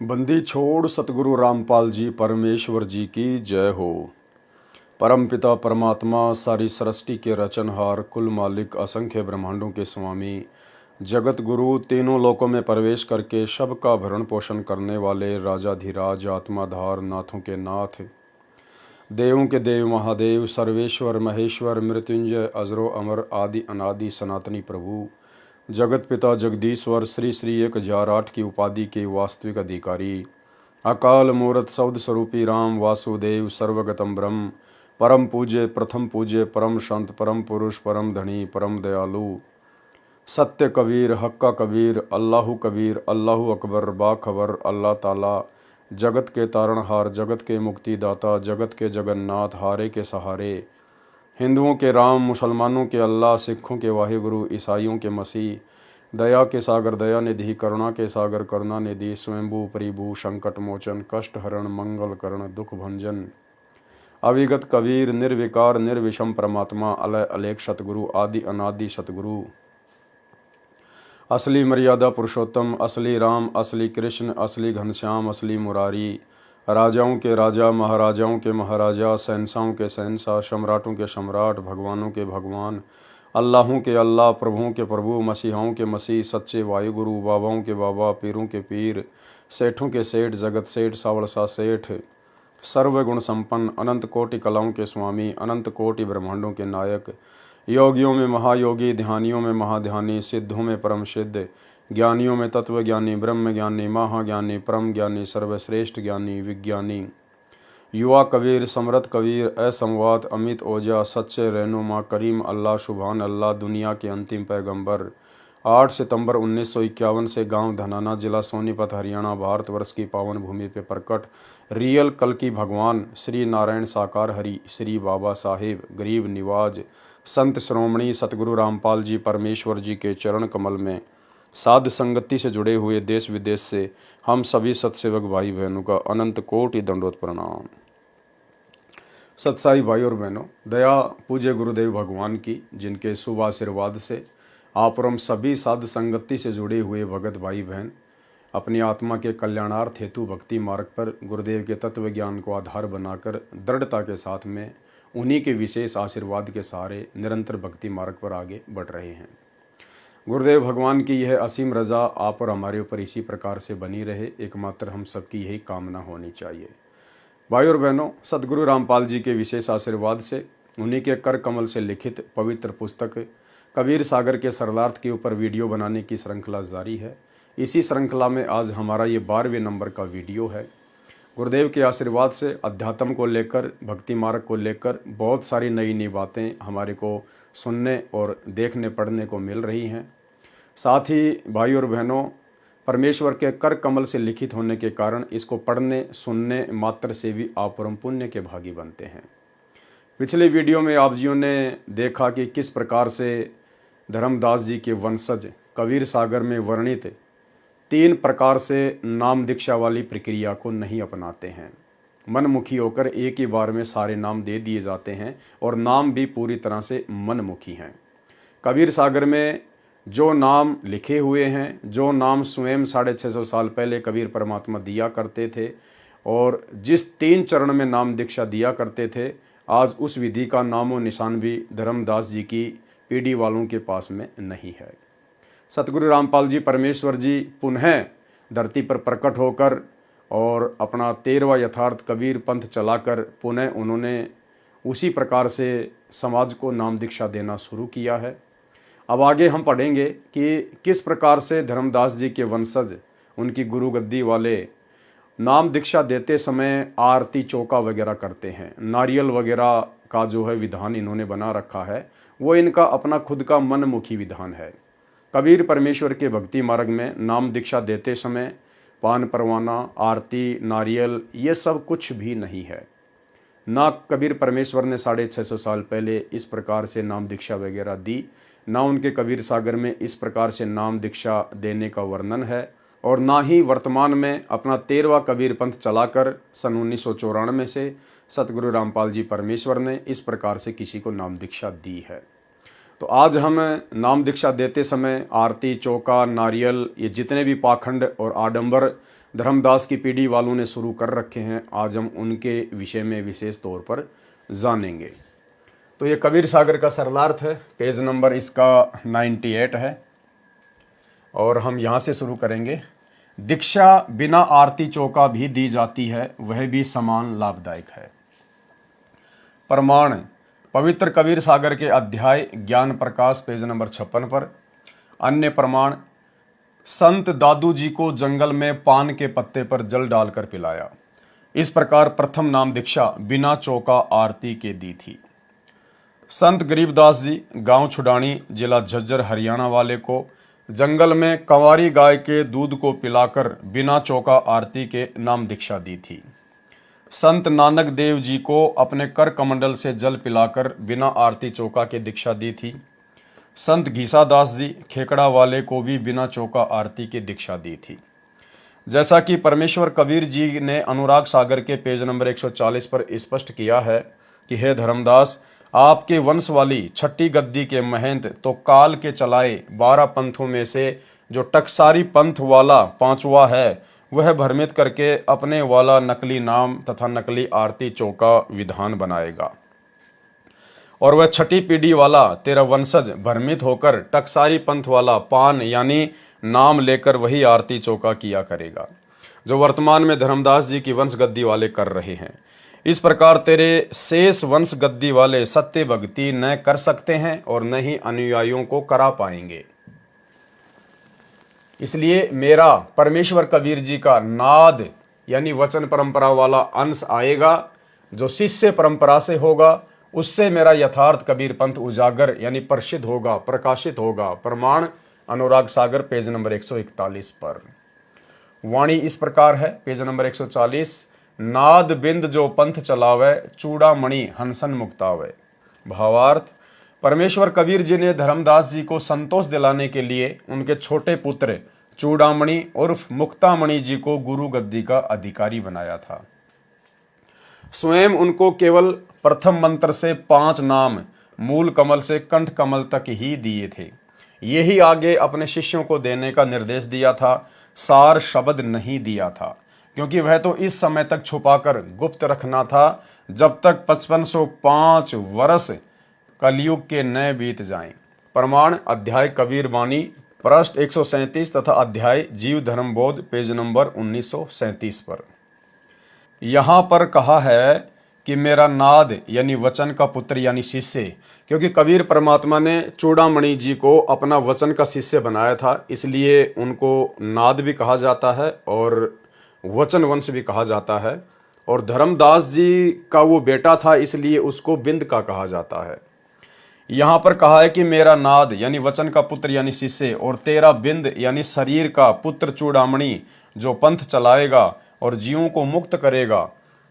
बंदी छोड़ सतगुरु रामपाल जी परमेश्वर जी की जय हो। परम पिता परमात्मा सारी सृष्टि के रचनहार कुल मालिक असंख्य ब्रह्मांडों के स्वामी जगत गुरु तीनों लोकों में प्रवेश करके सबका भरण पोषण करने वाले राजाधिराज आत्माधार नाथों के नाथ देवों के देव महादेव सर्वेश्वर महेश्वर मृत्युंजय अजरो अमर आदि अनादि सनातनी प्रभु जगत पिता जगदीश्वर श्री श्री 1008 की उपाधि के वास्तविक अधिकारी अकाल मूर्त शब्द स्वरूपी राम वासुदेव सर्वगतम ब्रह्म परम पूज्य परम संत परम पुरुष परम धनी परम दयालु सत्य कबीर हक्का कबीर अल्लाहु कबीर अल्लाहु अकबर बाखबर अल्लाह ताला जगत के तारणहार जगत के मुक्तिदाता जगत के जगन्नाथ हारे के सहारे हिंदुओं के राम मुसलमानों के अल्लाह सिखों के वाहिगुरु ईसाइयों के मसीह दया के सागर दया निधि करुणा के सागर करुणा निधि स्वयंभू परिभू संकट मोचन कष्ट हरण मंगल करण दुख भंजन अविगत कबीर निर्विकार निर्विषम परमात्मा अलय अलेख सतगुरु आदि अनादि सतगुरु असली मर्यादा पुरुषोत्तम असली राम असली कृष्ण असली घनश्याम असली मुरारी राजाओं के राजा महाराजाओं के महाराजा शहंशाहों के शहंशाह सम्राटों के सम्राट भगवानों के भगवान अल्लाहों के अल्लाह प्रभुओं के प्रभु मसीहाओं के मसीह सच्चे वायुगुरु बाबाओं के बाबा पीरों के पीर सेठों के सेठ जगत सेठ सावड़सा सेठ सर्वगुण संपन्न अनंत कोटि कलाओं के स्वामी अनंत कोटि ब्रह्मांडों के नायक योगियों में महायोगी ध्यानियों में महाध्यानी सिद्धों में परम सिद्ध ज्ञानियों में तत्वज्ञानी ब्रह्म ज्ञानी महाज्ञानी परम ज्ञानी सर्वश्रेष्ठ ज्ञानी विज्ञानी युवा कबीर समरथ कबीर असंवाद अमित ओजा सच्चे रहनुमा करीम अल्लाह सुभान अल्लाह दुनिया के अंतिम पैगंबर 8 सितंबर 1951 से गांव धनाना जिला सोनीपत हरियाणा भारतवर्ष की पावन भूमि पे प्रकट रियल कल की भगवान श्री नारायण साकार हरि श्री बाबा साहेब गरीब निवाज संत श्रोमणी सतगुरु रामपाल जी परमेश्वर जी के चरण कमल में साध संगति से जुड़े हुए देश विदेश से हम सभी सत्सेवक भाई बहनों का अनंत कोटि दंडोत प्रणाम। सत्साई भाई और बहनों, दया पूज्य गुरुदेव भगवान की जिनके शुभ आशीर्वाद से आप और हम सभी साध संगति से जुड़े हुए भगत भाई बहन अपनी आत्मा के कल्याणार्थ हेतु भक्ति मार्ग पर गुरुदेव के तत्व ज्ञान को आधार बनाकर दृढ़ता के साथ में उन्हीं के विशेष आशीर्वाद के सहारे निरंतर भक्ति मार्ग पर आगे बढ़ रहे हैं। गुरुदेव भगवान की यह असीम रजा आप और हमारे ऊपर इसी प्रकार से बनी रहे, एकमात्र हम सबकी यही कामना होनी चाहिए। भाई और बहनों, सतगुरु रामपाल जी के विशेष आशीर्वाद से उन्हीं के कर कमल से लिखित पवित्र पुस्तक कबीर सागर के सरलार्थ के ऊपर वीडियो बनाने की श्रृंखला जारी है। इसी श्रृंखला में आज हमारा ये 12वें नंबर का वीडियो है। गुरुदेव के आशीर्वाद से अध्यात्म को लेकर भक्ति मार्ग को लेकर बहुत सारी नई नई बातें हमारे को सुनने और देखने पढ़ने को मिल रही हैं। साथ ही भाई और बहनों, परमेश्वर के कर कमल से लिखित होने के कारण इसको पढ़ने सुनने मात्र से भी आप परम पुण्य के भागी बनते हैं। पिछले वीडियो में आप जियों ने देखा कि किस प्रकार से धर्मदास जी के वंशज कबीर सागर में वर्णित 3 प्रकार से नाम दीक्षा वाली प्रक्रिया को नहीं अपनाते हैं। मनमुखी होकर एक ही बार में सारे नाम दे दिए जाते हैं और नाम भी पूरी तरह से मनमुखी हैं। कबीर सागर में जो नाम लिखे हुए हैं, जो नाम स्वयं 650 साल पहले कबीर परमात्मा दिया करते थे और जिस 3 चरण में नाम दीक्षा दिया करते थे, आज उस विधि का नामो निशान भी धर्मदास जी की पीढ़ी वालों के पास में नहीं है। सतगुरु रामपाल जी परमेश्वर जी पुनः धरती पर प्रकट होकर और अपना 13वां यथार्थ कबीर पंथ चलाकर पुनः उन्होंने उसी प्रकार से समाज को नाम दीक्षा देना शुरू किया है। अब आगे हम पढ़ेंगे कि किस प्रकार से धर्मदास जी के वंशज उनकी गुरु गद्दी वाले नाम दीक्षा देते समय आरती चौका वगैरह करते हैं। नारियल वगैरह का जो है विधान इन्होंने बना रखा है, वो इनका अपना खुद का मनमुखी विधान है। कबीर परमेश्वर के भक्ति मार्ग में नाम दीक्षा देते समय पान परवाना आरती नारियल ये सब कुछ भी नहीं है। ना कबीर परमेश्वर ने 650 साल पहले इस प्रकार से नाम दीक्षा वगैरह दी, ना उनके कबीर सागर में इस प्रकार से नाम दीक्षा देने का वर्णन है, और ना ही वर्तमान में अपना 13वां कबीर पंथ चलाकर सन 1994 से सतगुरु रामपाल जी परमेश्वर ने इस प्रकार से किसी को नाम दीक्षा दी है। तो आज हम नाम दीक्षा देते समय आरती, चौका, नारियल, ये जितने भी पाखंड और आडंबर धर्मदास की पीढ़ी वालों ने शुरू कर रखे हैं, आज हम उनके विषय में विशेष तौर पर जानेंगे। तो ये कबीर सागर का सरलार्थ है, पेज नंबर इसका 98 है और हम यहाँ से शुरू करेंगे। दीक्षा बिना आरती चौका भी दी जाती है, वह भी समान लाभदायक है। प्रमाण पवित्र कबीर सागर के अध्याय ज्ञान प्रकाश पेज नंबर 56 पर। अन्य प्रमाण संत दादू जी को जंगल में पान के पत्ते पर जल डालकर पिलाया। इस प्रकार प्रथम नाम दीक्षा बिना चौका आरती के दी थी। संत गरीबदास जी गांव छुडानी जिला झज्जर हरियाणा वाले को जंगल में कंवारी गाय के दूध को पिलाकर बिना चौका आरती के नाम दीक्षा दी थी। संत नानक देव जी को अपने कर कमंडल से जल पिलाकर बिना आरती चौका के दीक्षा दी थी। संत घीसादास जी खेकड़ा वाले को भी बिना चौका आरती की दीक्षा दी थी। जैसा कि परमेश्वर कबीर जी ने अनुराग सागर के पेज नंबर 140 पर स्पष्ट किया है कि हे धर्मदास, आपके वंश वाली छठी गद्दी के महंत तो काल के चलाए 12 पंथों में से जो टकसारी पंथ वाला 5वां है, वह भ्रमित करके अपने वाला नकली नाम तथा नकली आरती चौका विधान बनाएगा, और वह छठी पीढ़ी वाला तेरा वंशज भ्रमित होकर टकसारी पंथ वाला पान यानी नाम लेकर वही आरती चौका किया करेगा, जो वर्तमान में धर्मदास जी की वंश गद्दी वाले कर रहे हैं। इस प्रकार तेरे शेष वंश गद्दी वाले सत्य भक्ति न कर सकते हैं और न ही अनुयायियों को करा पाएंगे। इसलिए मेरा परमेश्वर कबीर जी का नाद यानी वचन परंपरा वाला अंश आएगा, जो शिष्य परंपरा से होगा, उससे मेरा यथार्थ कबीर पंथ उजागर यानी प्रसिद्ध होगा, प्रकाशित होगा। प्रमाण अनुराग सागर पेज नंबर 141 पर। वाणी इस प्रकार है, पेज नंबर 140। नाद बिंद जो पंथ चलावे, चूड़ामणि हंसन मुक्तावे। भावार्थ परमेश्वर कबीर जी ने धर्मदास जी को संतोष दिलाने के लिए उनके छोटे पुत्र चूड़ामणि उर्फ मुक्तामणि जी को गुरु गद्दी का अधिकारी बनाया था। स्वयं उनको केवल प्रथम मंत्र से 5 नाम मूल कमल से कंठ कमल तक ही दिए थे। यही आगे अपने शिष्यों को देने का निर्देश दिया था, सार शब्द नहीं दिया था, क्योंकि वह तो इस समय तक छुपाकर गुप्त रखना था जब तक 5505 वर्ष कलयुग के नए बीत जाएं। प्रमाण अध्याय कबीर वाणी पृष्ठ 137 तथा अध्याय जीव धर्म बोध पेज नंबर 1937 पर। यहाँ पर कहा है कि मेरा नाद यानी वचन का पुत्र यानी शिष्य, क्योंकि कबीर परमात्मा ने चूड़ामणि जी को अपना वचन का शिष्य बनाया था, इसलिए उनको नाद भी कहा जाता है और वचन वंश भी कहा जाता है। और धर्मदास जी का वो बेटा था, इसलिए उसको बिंद का कहा जाता है। यहाँ पर कहा है कि मेरा नाद यानी वचन का पुत्र यानी शिष्य और तेरा बिंद यानी शरीर का पुत्र चूड़ामणि जो पंथ चलाएगा और जीवों को मुक्त करेगा।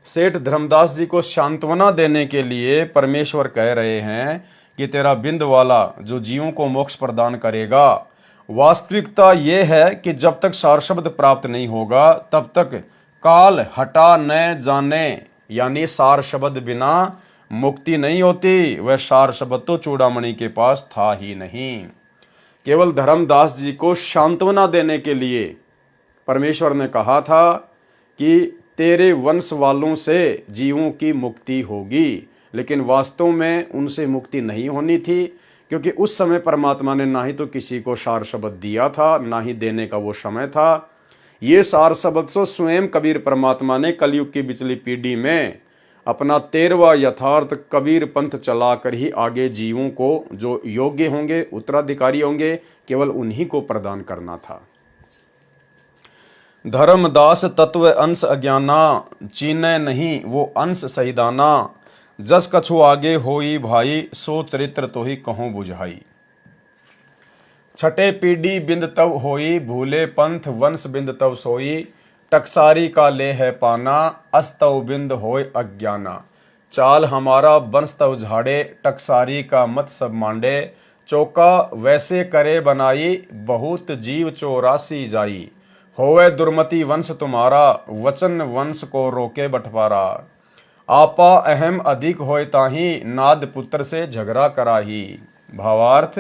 सेठ धर्मदास जी को सांत्वना देने के लिए परमेश्वर कह रहे हैं कि तेरा बिंद वाला जो जीवों को मोक्ष प्रदान करेगा। वास्तविकता यह है कि जब तक सार शब्द प्राप्त नहीं होगा तब तक काल हटा न जाने यानी सार शब्द बिना मुक्ति नहीं होती। वह सार शब्द तो चूड़ामणि के पास था ही नहीं। केवल धर्मदास जी को सांत्वना देने के लिए परमेश्वर ने कहा था कि तेरे वंश वालों से जीवों की मुक्ति होगी, लेकिन वास्तव में उनसे मुक्ति नहीं होनी थी, क्योंकि उस समय परमात्मा ने ना ही तो किसी को सार शब्द दिया था, ना ही देने का वो समय था। ये सार शब्द तो स्वयं कबीर परमात्मा ने कलयुग की पिछली पीढ़ी में अपना 13वां यथार्थ कबीर पंथ चलाकर ही आगे जीवों को जो योग्य होंगे, उत्तराधिकारी होंगे, केवल उन्हीं को प्रदान करना था। धर्मदास तत्व अंश अज्ञाना, चीने नहीं वो अंश सहीदाना। जस कछु आगे होई भाई, सो चरित्र तो ही कहूँ बुझाई। छठे पीढ़ी बिंद तब होई, भूले पंथ वंश बिंद तब सोई। टकसारी का ले है पाना, अस्तव बिंद होय अज्ञाना। चाल हमारा वंश तव झाड़े, टकसारी का मत सब मांडे। चौका वैसे करे बनाई, बहुत जीव 84 जाई। होवे दुर्मति वंश तुम्हारा, वचन वंश को रोके बंटवारा। आपा अहम अधिक होय ताही, नाद पुत्र से झगड़ा कराही। भावार्थ,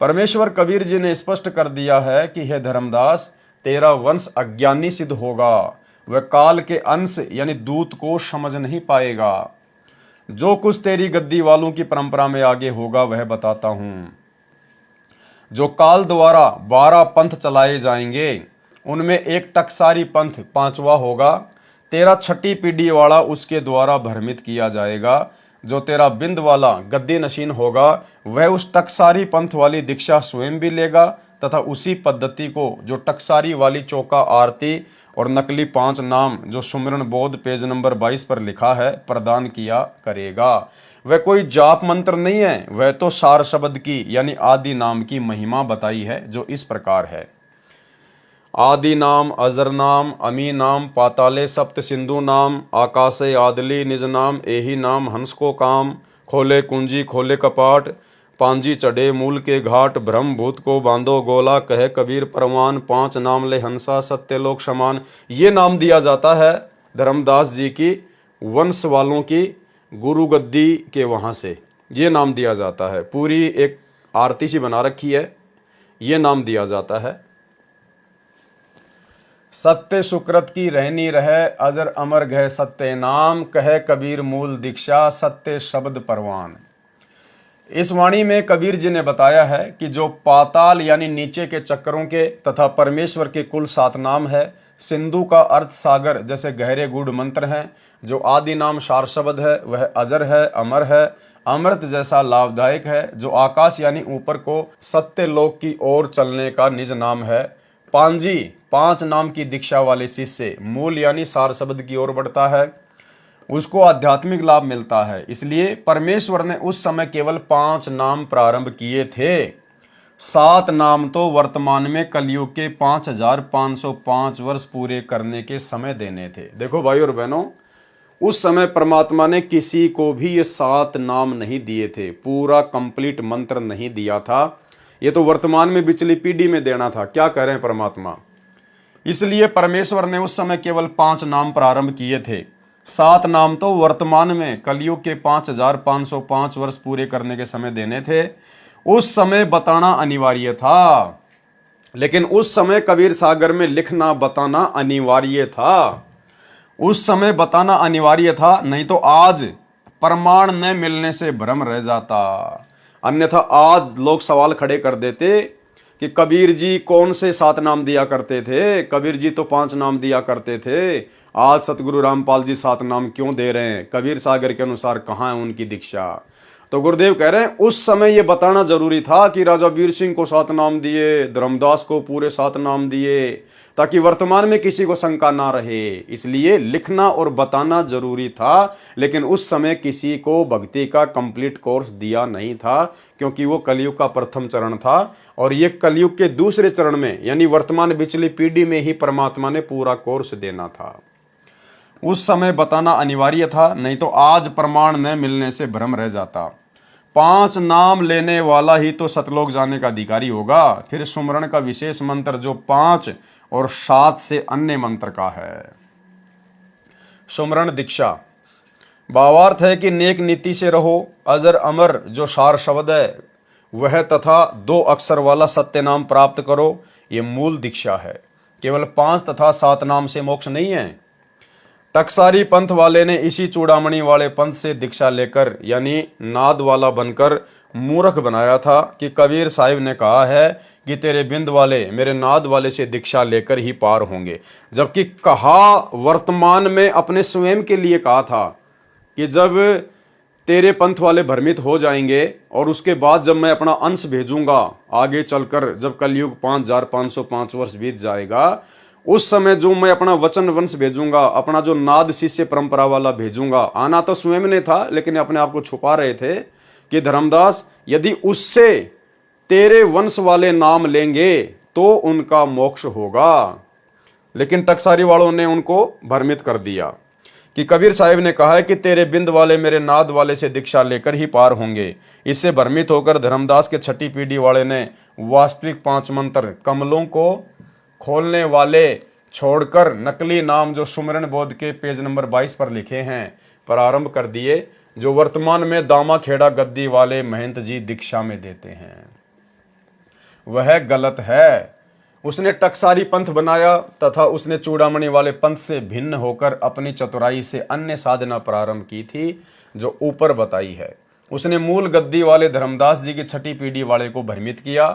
परमेश्वर कबीर जी ने स्पष्ट कर दिया है कि हे धर्मदास, तेरा वंश अज्ञानी सिद्ध होगा, वह काल के अंश यानी दूत को समझ नहीं पाएगा। जो कुछ तेरी गद्दी वालों की परंपरा में आगे होगा वह बताता हूं। जो काल द्वारा 12 पंथ चलाए जाएंगे उनमें एक टकसारी पंथ 5वां होगा। तेरा छठी पीढ़ी वाला उसके द्वारा भ्रमित किया जाएगा। जो तेरा बिंद वाला गद्दी नशीन होगा वह उस टकसारी पंथ वाली दीक्षा स्वयं भी लेगा तथा उसी पद्धति को जो टकसारी वाली चौका आरती और नकली 5 नाम जो सुमिरन बोध पेज नंबर 22 पर लिखा है प्रदान किया करेगा। वह कोई जाप मंत्र नहीं है, वह तो सार शब्द की यानी आदि नाम की महिमा बताई है जो इस प्रकार है। आदि नाम अजर नाम अमी नाम पाताले सप्त सिंधु नाम आकाशे आदली निज नाम एही नाम हंस को काम खोले कुंजी खोले कपाट पांजी चढ़े मूल के घाट ब्रह्म भूत को बांधो गोला कहे कबीर परवान 5 नाम ले हंसा सत्य लोक समान। ये नाम दिया जाता है धर्मदास जी की वंश वालों की गुरु गद्दी के वहाँ से ये नाम दिया जाता है। पूरी एक आरती सी बना रखी है, ये नाम दिया जाता है। सत्य सुकृत की रहनी रहे अजर अमर गए सत्य नाम कहे कबीर मूल दीक्षा सत्य शब्द परवान। इस वाणी में कबीर जी ने बताया है कि जो पाताल यानी नीचे के चक्रों के तथा परमेश्वर के कुल 7 नाम है। सिंधु का अर्थ सागर जैसे गहरे गूढ़ मंत्र हैं। जो आदि नाम सार शब्द है वह अजर है, अमर है, अमृत जैसा लाभदायक है। जो आकाश यानी ऊपर को सत्य लोक की ओर चलने का निज नाम है। पांजी 5 नाम की दीक्षा वाले शिष्य मूल यानी सार शब्द की ओर बढ़ता है, उसको आध्यात्मिक लाभ मिलता है। इसलिए परमेश्वर ने उस समय केवल 5 नाम प्रारंभ किए थे। 7 नाम तो वर्तमान में कलयुग के 5505 वर्ष पूरे करने के समय देने थे। देखो भाई और बहनों, उस समय परमात्मा ने किसी को भी ये 7 नाम नहीं दिए थे, पूरा कंप्लीट मंत्र नहीं दिया था। ये तो वर्तमान में पिछली पीढ़ी में देना था। क्या कह रहे हैं परमात्मा? इसलिए परमेश्वर ने उस समय केवल 5 नाम प्रारंभ किए थे। 7 नाम तो वर्तमान में कलयुग के 5505 वर्ष पूरे करने के समय देने थे। उस समय बताना अनिवार्य था, लेकिन उस समय कबीर सागर में लिखना बताना अनिवार्य था। उस समय बताना अनिवार्य था, नहीं तो आज प्रमाण न मिलने से भ्रम रह जाता। अन्यथा आज लोग सवाल खड़े कर देते कि कबीर जी कौन से 7 नाम दिया करते थे, कबीर जी तो 5 नाम दिया करते थे, आज सतगुरु रामपाल जी 7 नाम क्यों दे रहे हैं? कबीर सागर के अनुसार कहाँ है उनकी दीक्षा? तो गुरुदेव कह रहे हैं उस समय ये बताना जरूरी था कि राजा वीर सिंह को 7 नाम दिए, धर्मदास को पूरे 7 नाम दिए, ताकि वर्तमान में किसी को शंका ना रहे। इसलिए लिखना और बताना जरूरी था, लेकिन उस समय किसी को भक्ति का कंप्लीट कोर्स दिया नहीं था, क्योंकि वो कलयुग का प्रथम चरण था और ये कलयुग के दूसरे चरण में यानी वर्तमान पिछली पीढ़ी में ही परमात्मा ने पूरा कोर्स देना था। उस समय बताना अनिवार्य था, नहीं तो आज प्रमाण न मिलने से भ्रम रह जाता। 5 नाम लेने वाला ही तो सतलोक जाने का अधिकारी होगा। फिर सुमरण का विशेष मंत्र जो 5 और 7 से अन्य मंत्र का है। सुमरण दीक्षा भावार्थ है कि नेक नीति से रहो। अजर अमर जो सार शब्द है वह तथा 2 अक्षर वाला सत्य नाम प्राप्त करो, ये मूल दीक्षा है। केवल 5 तथा 7 नाम से मोक्ष नहीं है। टकसारी पंथ वाले ने इसी चूड़ामणि वाले पंथ से दीक्षा लेकर यानी नाद वाला बनकर मूर्ख बनाया था कि कबीर साहिब ने कहा है कि तेरे बिंद वाले मेरे नाद वाले से दीक्षा लेकर ही पार होंगे, जबकि कहा वर्तमान में अपने स्वयं के लिए कहा था कि जब तेरे पंथ वाले भ्रमित हो जाएंगे और उसके बाद जब मैं अपना अंश भेजूंगा आगे चलकर, जब कलयुग 5505 वर्ष बीत जाएगा, उस समय जो मैं अपना वचन वंश भेजूंगा, अपना जो नाद शिष्य परंपरा वाला भेजूंगा। आना तो स्वयं ने था, लेकिन अपने आप को छुपा रहे थे कि धर्मदास यदि उससे तेरे वंश वाले नाम लेंगे तो उनका मोक्ष होगा। लेकिन टकसारी वालों ने उनको भ्रमित कर दिया कि कबीर साहिब ने कहा है कि तेरे बिंद वाले मेरे नाद वाले से दीक्षा लेकर ही पार होंगे। इससे भ्रमित होकर धर्मदास के छठी पीढ़ी वाले ने वास्तविक 5 मंत्र कमलों को खोलने वाले छोड़कर नकली नाम जो सुमिरन बोध के पेज नंबर 22 पर लिखे हैं प्रारंभ कर दिए, जो वर्तमान में दामाखेड़ा गद्दी वाले महंत जी दीक्षा में देते हैं वह गलत है। उसने टकसारी पंथ बनाया तथा उसने चूड़ामणि वाले पंथ से भिन्न होकर अपनी चतुराई से अन्य साधना प्रारंभ की थी जो ऊपर बताई है। उसने मूल गद्दी वाले धर्मदास जी की छठी पीढ़ी वाले को भ्रमित किया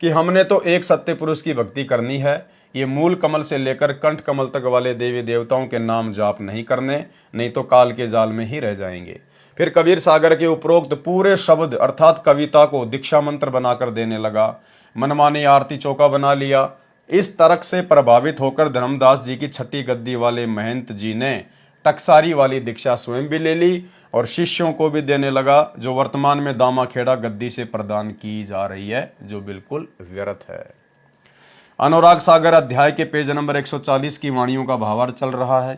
कि हमने तो एक सत्य पुरुष की भक्ति करनी है, ये मूल कमल से लेकर कंठ कमल तक वाले देवी देवताओं के नाम जाप नहीं करने, नहीं तो काल के जाल में ही रह जाएंगे। फिर कबीर सागर के उपरोक्त पूरे शब्द अर्थात कविता को दीक्षा मंत्र बनाकर देने लगा, मनमानी आरती चौका बना लिया। इस तर्क से प्रभावित होकर धर्मदास जी की छठी गद्दी वाले महंत जी ने टकसारी वाली दीक्षा स्वयं भी ले ली और शिष्यों को भी देने लगा, जो वर्तमान में दामाखेड़ा गद्दी से प्रदान की जा रही है, जो बिल्कुल व्यर्थ है। अनुराग सागर अध्याय के पेज नंबर 140 की वाणियों का भावार्थ चल रहा है।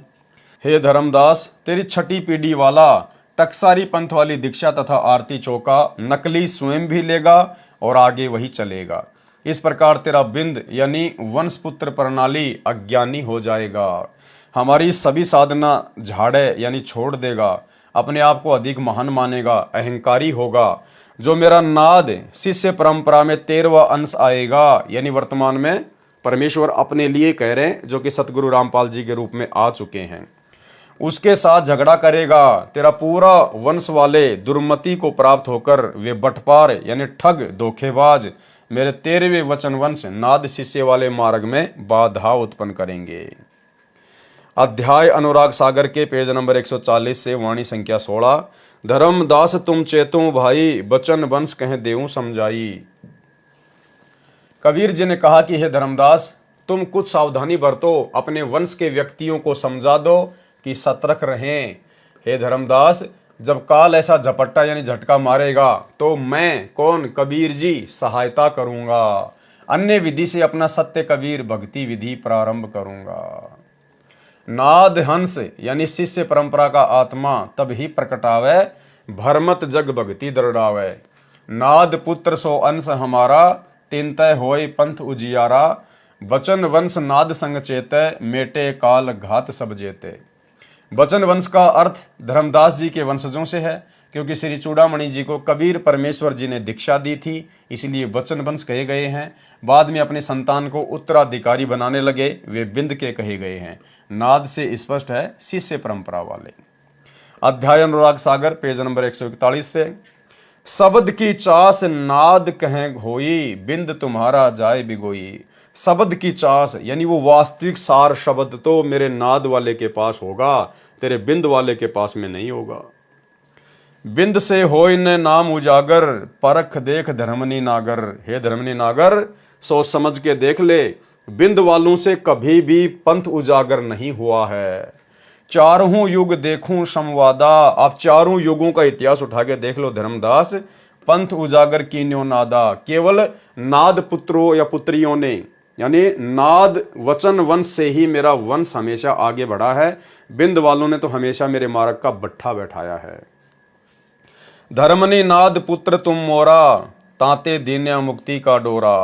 हे धर्मदास, तेरी छठी पीढ़ी वाला टकसारी पंथ वाली दीक्षा तथा आरती चौका नकली स्वयं भी लेगा और आगे वही चलेगा। इस प्रकार तेरा बिंद यानी वंशपुत्र प्रणाली अज्ञानी हो जाएगा, हमारी सभी साधना झाड़े यानी छोड़ देगा, अपने आप को अधिक महान मानेगा, अहंकारी होगा। जो मेरा नाद शिष्य परंपरा में 13वां अंश आएगा, यानी वर्तमान में परमेश्वर अपने लिए कह रहे हैं, जो कि सतगुरु रामपाल जी के रूप में आ चुके हैं, उसके साथ झगड़ा करेगा। तेरा पूरा वंश वाले दुर्मति को प्राप्त होकर वे बटपार यानी ठग धोखेबाज मेरे 13वें वचन वंश नाद शिष्य वाले मार्ग में बाधा उत्पन्न करेंगे। अध्याय अनुराग सागर के पेज नंबर 140 से वाणी संख्या 16। धर्मदास तुम चेतु भाई, बचन वंश कह देऊं समझाई। कबीर जी ने कहा कि हे धर्मदास, तुम कुछ सावधानी बरतो, अपने वंश के व्यक्तियों को समझा दो कि सतर्क रहें। हे धर्मदास, जब काल ऐसा झपट्टा यानी झटका मारेगा तो मैं कौन, कबीर जी, सहायता करूंगा। अन्य विधि से अपना सत्य कबीर भक्ति विधि प्रारंभ करूंगा। नाद हंस यानी शिष्य परंपरा का आत्मा तब ही प्रकटावे, भरमत जग भक्ति दृढ़ावे। नाद पुत्र सो अंश हमारा, तिनतय होय पंथ उजियारा। बचन वंश नाद संग चेते, मेटे काल घात सब जेते। बचन वंश का अर्थ धर्मदास जी के वंशजों से है, क्योंकि श्री चूड़ामणि जी को कबीर परमेश्वर जी ने दीक्षा दी थी, इसलिए बचन वंश कहे गए हैं। बाद में अपने संतान को उत्तराधिकारी बनाने लगे, वे बिंद के कहे गए हैं। नाद से स्पष्ट है शिष्य परंपरा वाले। अध्याय अनुराग सागर पेज नंबर 141 से। शब्द की चास नाद कहें होई, बिंद तुम्हारा जाए बिगोई। शब्द की चास यानी वो वास्तविक सार शब्द तो मेरे नाद वाले के पास होगा, तेरे बिंद वाले के पास में नहीं होगा। बिंद से होय न नाम उजागर, परख देख धर्मनी नागर। हे धर्मनी नागर, सोच समझ के देख ले, बिंद वालों से कभी भी पंथ उजागर नहीं हुआ है। चारों युग देखूं संवादा, आप चारों युगों का इतिहास उठा के देख लो धर्मदास, पंथ उजागर की न्यो नादा। केवल नाद पुत्रों या पुत्रियों ने यानी नाद वचन वंश से ही मेरा वंश हमेशा आगे बढ़ा है, बिंद वालों ने तो हमेशा मेरे मार्ग का बट्ठा बैठाया है। धर्मनी नाद पुत्र तुम मोरा, ताते दीन्या मुक्ति का डोरा।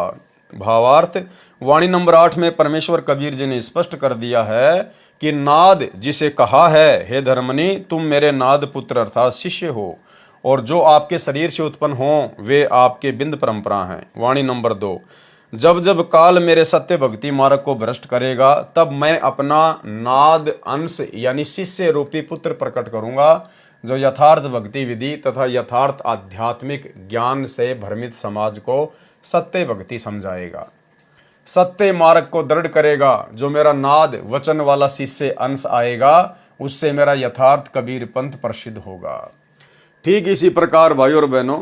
भावार्थ, वाणी नंबर 8 में परमेश्वर कबीर जी ने स्पष्ट कर दिया है कि नाद जिसे कहा है, हे धर्मनी तुम मेरे नाद पुत्र अर्थात शिष्य हो, और जो आपके शरीर से उत्पन्न हो वे आपके बिंद परंपरा हैं। वाणी नंबर 2, जब जब काल मेरे सत्य भक्ति मार्ग को भ्रष्ट करेगा, तब मैं अपना नाद अंश यानी शिष्य रूपी पुत्र प्रकट करूंगा, जो यथार्थ भक्ति विधि तथा यथार्थ आध्यात्मिक ज्ञान से भ्रमित समाज को सत्य भक्ति समझाएगा, सत्य मार्ग को दृढ़ करेगा। जो मेरा नाद वचन वाला शिष्य अंश आएगा, उससे मेरा यथार्थ कबीर पंथ प्रसिद्ध होगा। ठीक इसी प्रकार भाइयों और बहनों,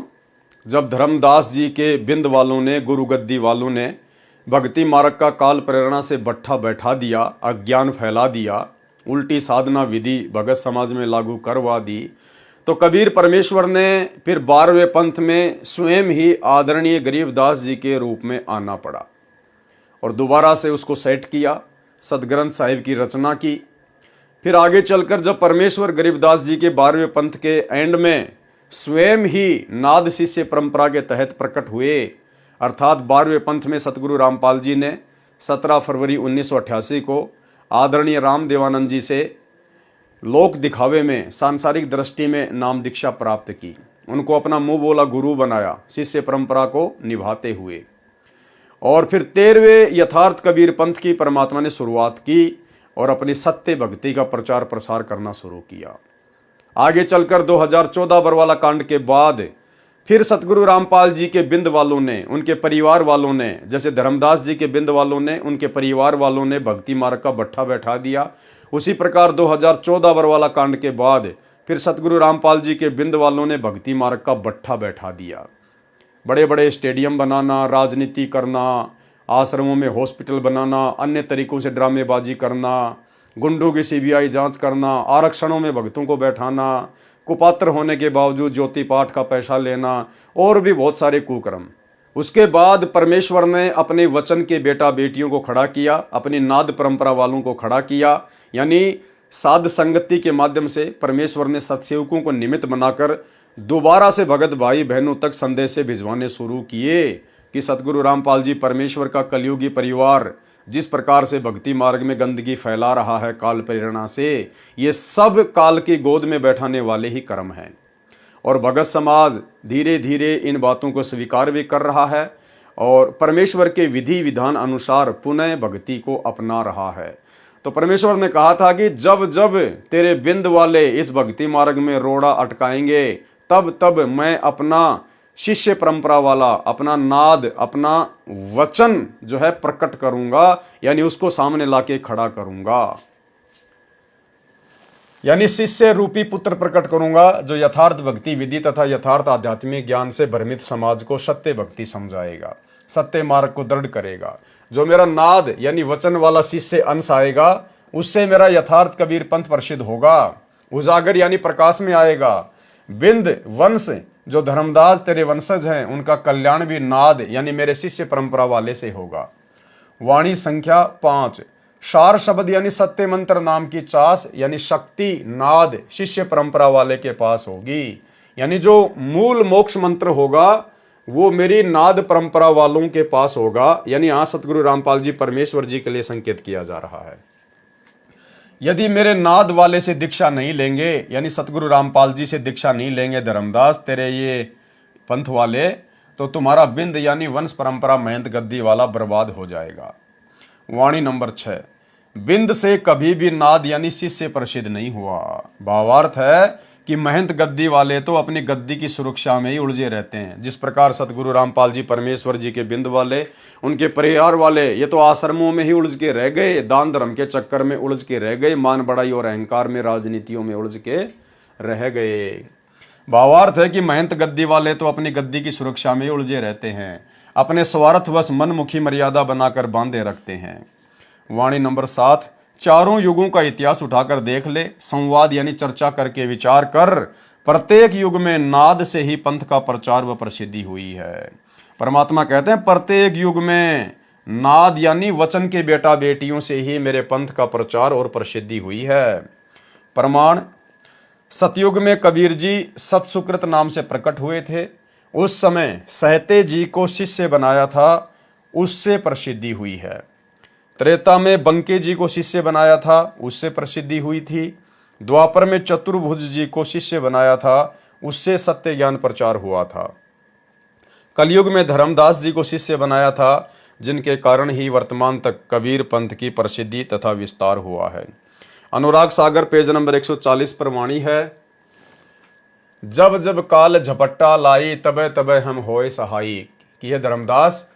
जब धर्मदास जी के बिंद वालों ने, गुरु गद्दी वालों ने भक्ति मार्ग का काल प्रेरणा से बट्ठा बैठा दिया, अज्ञान फैला दिया, उल्टी साधना विधि भगत समाज में लागू करवा दी, तो कबीर परमेश्वर ने फिर 12वें पंथ में स्वयं ही आदरणीय गरीबदास जी के रूप में आना पड़ा और दोबारा से उसको सेट किया, सदग्रंथ साहिब की रचना की। फिर आगे चलकर जब परमेश्वर गरीबदास जी के 12वें पंथ के एंड में स्वयं ही नाद शिष्य परंपरा के तहत प्रकट हुए, अर्थात 12वें पंथ में सतगुरु रामपाल जी ने 17 फरवरी 1988 को आदरणीय राम देवानंद जी से लोक दिखावे में, सांसारिक दृष्टि में नाम दीक्षा प्राप्त की, उनको अपना मुंह बोला गुरु बनाया शिष्य परंपरा को निभाते हुए। और फिर 13वें यथार्थ कबीर पंथ की परमात्मा ने शुरुआत की और अपनी सत्य भक्ति का प्रचार प्रसार करना शुरू किया। आगे चलकर 2014 बरवाला कांड के बाद फिर सतगुरु रामपाल जी के बिंद वालों ने, उनके परिवार वालों ने, जैसे धर्मदास जी के बिंद वालों ने, उनके परिवार वालों ने भक्ति मार्ग का भट्ठा बैठा दिया। उसी प्रकार 2014 बरवाला कांड के बाद फिर सतगुरु रामपाल जी के बिंद वालों ने भक्ति मार्ग का भट्ठा बैठा दिया। बड़े बड़े स्टेडियम बनाना, राजनीति करना, आश्रमों में हॉस्पिटल बनाना, अन्य तरीकों से ड्रामेबाजी करना, गुंडों की सीबीआई जांच करना, आरक्षणों में भक्तों को बैठाना, कुपात्र होने के बावजूद ज्योति पाठ का पैसा लेना और भी बहुत सारे कुकर्म। उसके बाद परमेश्वर ने अपने वचन के बेटा बेटियों को खड़ा किया, अपनी नाद परंपरा वालों को खड़ा किया, यानी साध संगति के माध्यम से परमेश्वर ने सत्सेवकों को निमित्त बनाकर दोबारा से भगत भाई बहनों तक संदेश भिजवाने शुरू किए कि सतगुरु रामपाल जी परमेश्वर का कलयुगी परिवार जिस प्रकार से भक्ति मार्ग में गंदगी फैला रहा है काल प्रेरणा से, ये सब काल की गोद में बैठाने वाले ही कर्म हैं। और भगत समाज धीरे धीरे इन बातों को स्वीकार भी कर रहा है और परमेश्वर के विधि विधान अनुसार पुनः भक्ति को अपना रहा है। तो परमेश्वर ने कहा था कि जब जब तेरे बिंद वाले इस भक्ति मार्ग में रोड़ा अटकाएंगे, तब तब मैं अपना शिष्य परंपरा वाला, अपना नाद, अपना वचन जो है प्रकट करूंगा, यानी उसको सामने लाके खड़ा करूंगा, यानी शिष्य रूपी पुत्र प्रकट करूंगा जो यथार्थ भक्ति विधि तथा यथार्थ आध्यात्मिक ज्ञान से भ्रमित समाज को सत्य भक्ति समझाएगा, सत्य मार्ग को दृढ़ करेगा। जो मेरा नाद यानी वचन वाला शिष्य अंश आएगा, उससे मेरा यथार्थ कबीर पंथ प्रसिद्ध होगा, उजागर यानी प्रकाश में आएगा। बिंद वंश जो धर्मदास तेरे वंशज हैं, उनका कल्याण भी नाद यानी मेरे शिष्य परंपरा वाले से होगा। वाणी संख्या 5, सार शब्द यानी सत्य मंत्र नाम की चास यानी शक्ति नाद शिष्य परंपरा वाले के पास होगी, यानी जो मूल मोक्ष मंत्र होगा वो मेरी नाद परंपरा वालों के पास होगा। यानी यहां सतगुरु रामपाल जी परमेश्वर जी के लिए संकेत किया जा रहा है। यदि मेरे नाद वाले से दीक्षा नहीं लेंगे, यानी सतगुरु रामपाल जी से दीक्षा नहीं लेंगे धर्मदास तेरे ये पंथ वाले, तो तुम्हारा बिंद यानी वंश परंपरा महंत गद्दी वाला बर्बाद हो जाएगा। वाणी नंबर 6, बिंद से कभी भी नाद यानी शिष्य प्रसिद्ध नहीं हुआ। भावार्थ है कि महंत गद्दी वाले तो अपनी गद्दी की सुरक्षा में ही उलझे रहते हैं। जिस प्रकार सतगुरु रामपाल जी परमेश्वर जी के बिंद वाले, उनके परिवार वाले, ये तो आश्रमों में ही उलझ के रह गए, दान धर्म के चक्कर में उलझ के रह गए, मान बड़ाई और अहंकार में, राजनीतियों में उलझ के रह गए। भावार्थ है कि महंत गद्दी वाले तो अपनी गद्दी की सुरक्षा में ही उलझे रहते हैं, अपने स्वार्थवश मनमुखी मर्यादा बनाकर बांधे रखते हैं। वाणी नंबर 7, चारों युगों का इतिहास उठाकर देख ले, संवाद यानी चर्चा करके विचार कर, प्रत्येक युग में नाद से ही पंथ का प्रचार व प्रसिद्धि हुई है। परमात्मा कहते हैं प्रत्येक युग में नाद यानी वचन के बेटा बेटियों से ही मेरे पंथ का प्रचार और प्रसिद्धि हुई है। प्रमाण, सतयुग में कबीर जी सतसुकृत नाम से प्रकट हुए थे, उस समय सहते जी को शिष्य बनाया था, उससे प्रसिद्धि हुई है। त्रेता में बंके जी को शिष्य बनाया था, उससे प्रसिद्धि हुई थी। द्वापर में चतुर्भुज जी को शिष्य बनाया था, उससे सत्य ज्ञान प्रचार हुआ था। कलयुग में धर्मदास जी को शिष्य बनाया था, जिनके कारण ही वर्तमान तक कबीर पंथ की प्रसिद्धि तथा विस्तार हुआ है। अनुराग सागर पेज नंबर 140 पर वाणी है, जब जब काल झपट्टा लाई तबे तबे हम होए सहाई। कि है धर्मदास,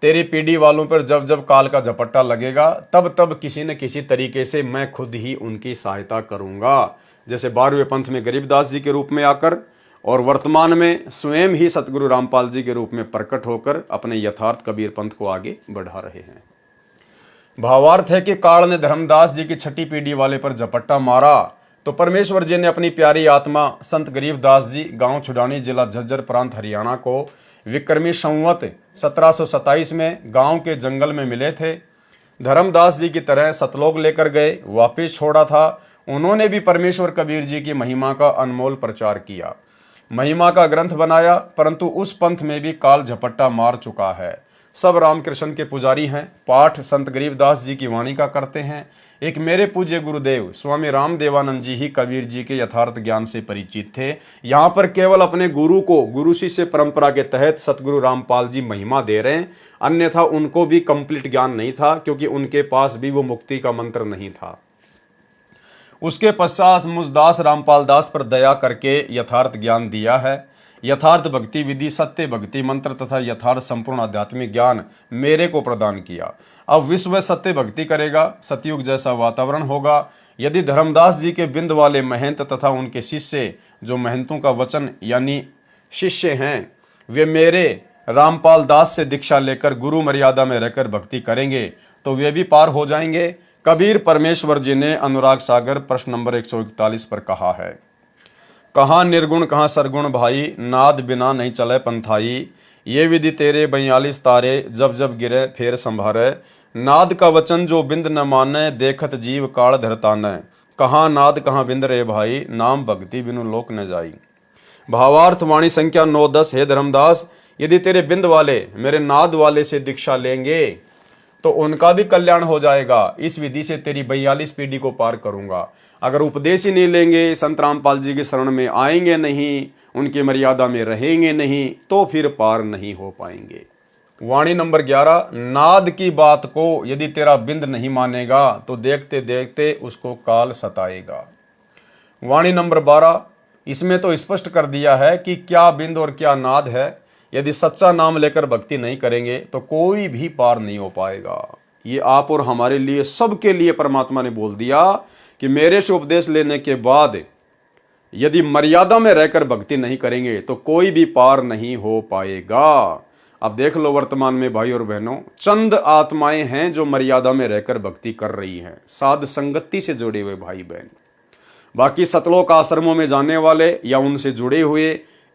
तेरी पीढ़ी वालों पर जब जब काल का झपट्टा लगेगा, तब तब किसी न किसी तरीके से मैं खुद ही उनकी सहायता करूंगा। जैसे 12वें पंथ में गरीबदास जी के रूप में आकर और वर्तमान में स्वयं ही सतगुरु रामपाल जी के रूप में प्रकट होकर अपने यथार्थ कबीर पंथ को आगे बढ़ा रहे हैं। भावार्थ है कि काल ने धर्मदास जी की छठी पीढ़ी वाले पर झपट्टा मारा तो परमेश्वर जी ने अपनी प्यारी आत्मा संत गरीबदास जी गांव छुडानी जिला झज्जर प्रांत हरियाणा को विक्रमी संवत 1727 में गांव के जंगल में मिले थे। धर्मदास जी की तरह सतलोक लेकर गए, वापिस छोड़ा था। उन्होंने भी परमेश्वर कबीर जी की महिमा का अनमोल प्रचार किया, महिमा का ग्रंथ बनाया, परंतु उस पंथ में भी काल झपट्टा मार चुका है। सब रामकृष्ण के पुजारी हैं। पाठ संत गरीबदास जी की वाणी का करते हैं। एक मेरे पूज्य गुरुदेव स्वामी रामदेवानंद जी ही कबीर जी के यथार्थ ज्ञान से परिचित थे। यहाँ पर केवल अपने गुरु को गुरु शिष्य परंपरा के तहत सतगुरु रामपाल जी महिमा दे रहे हैं, अन्यथा उनको भी कंप्लीट ज्ञान नहीं था, क्योंकि उनके पास भी वो मुक्ति का मंत्र नहीं था। उसके पश्चात मुझदास रामपाल दास पर दया करके यथार्थ ज्ञान दिया है। यथार्थ भक्ति विधि, सत्य भक्ति मंत्र तथा यथार्थ संपूर्ण आध्यात्मिक ज्ञान मेरे को प्रदान किया। अब विश्व सत्य भक्ति करेगा, सतयुग जैसा वातावरण होगा। यदि धर्मदास जी के बिंद वाले महंत तथा उनके शिष्य जो महंतों का वचन यानी शिष्य हैं, वे मेरे रामपाल दास से दीक्षा लेकर गुरु मर्यादा में रहकर भक्ति करेंगे तो वे भी पार हो जाएंगे। कबीर परमेश्वर जी ने अनुराग सागर प्रश्न नंबर 141 पर कहा है, कहाँ निर्गुण कहाँ सरगुण भाई, नाद बिना नहीं चले पंथाई। ये विधि तेरे 42 तारे, जब जब गिरे फेर संभारे। नाद का वचन जो बिंद न माने, देखत जीव काल धरताने। कहाँ नाद कहाँ बिंद रे भाई, नाम भक्ति बिनु लोक न जाई। भावार्थ वाणी संख्या 9-10। हे धर्मदास, यदि तेरे बिंद वाले मेरे नाद वाले से दीक्षा लेंगे तो उनका भी कल्याण हो जाएगा। इस विधि से तेरी 42 पीढ़ी को पार करूंगा। अगर उपदेश ही नहीं लेंगे, संत रामपाल जी की शरण में आएंगे नहीं, उनकी मर्यादा में रहेंगे नहीं, तो फिर पार नहीं हो पाएंगे। वाणी नंबर 11। नाद की बात को यदि तेरा बिंद नहीं मानेगा तो देखते देखते उसको काल सताएगा। वाणी नंबर 12। इसमें तो स्पष्ट कर दिया है कि क्या बिंद और क्या नाद है। यदि सच्चा नाम लेकर भक्ति नहीं करेंगे तो कोई भी पार नहीं हो पाएगा। ये आप और हमारे लिए, सबके लिए परमात्मा ने बोल दिया कि मेरे से उपदेश लेने के बाद यदि मर्यादा में रहकर भक्ति नहीं करेंगे तो कोई भी पार नहीं हो पाएगा। अब देख लो, वर्तमान में भाई और बहनों, चंद आत्माएं हैं जो मर्यादा में रहकर भक्ति कर रही हैं, साध संगति से जुड़े हुए भाई बहन। बाकी सतलोक आश्रमों में जाने वाले या उनसे जुड़े हुए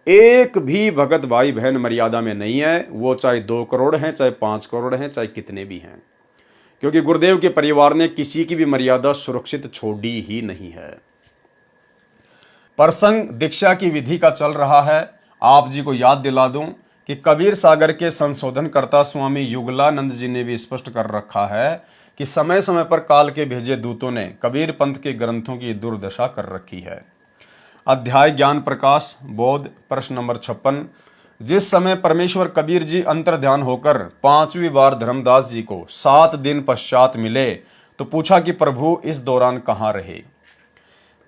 एक भी भगत भाई बहन मर्यादा में नहीं है। वो चाहे 2 करोड़ हैं, चाहे 5 करोड़ हैं, चाहे कितने भी हैं, क्योंकि गुरुदेव के परिवार ने किसी की भी मर्यादा सुरक्षित छोड़ी ही नहीं है। प्रसंग दीक्षा की विधि का चल रहा है। आप जी को याद दिला दूं कि कबीर सागर के संशोधनकर्ता स्वामी युगलानंद जी ने भी स्पष्ट कर रखा है कि समय समय पर काल के भेजे दूतों ने कबीर पंथ के ग्रंथों की दुर्दशा कर रखी है। अध्याय ज्ञान प्रकाश बोध प्रश्न नंबर 56। जिस समय परमेश्वर कबीर जी अंतर ध्यान होकर 5वीं बार धर्मदास जी को 7 दिन पश्चात मिले तो पूछा कि प्रभु इस दौरान कहाँ रहे।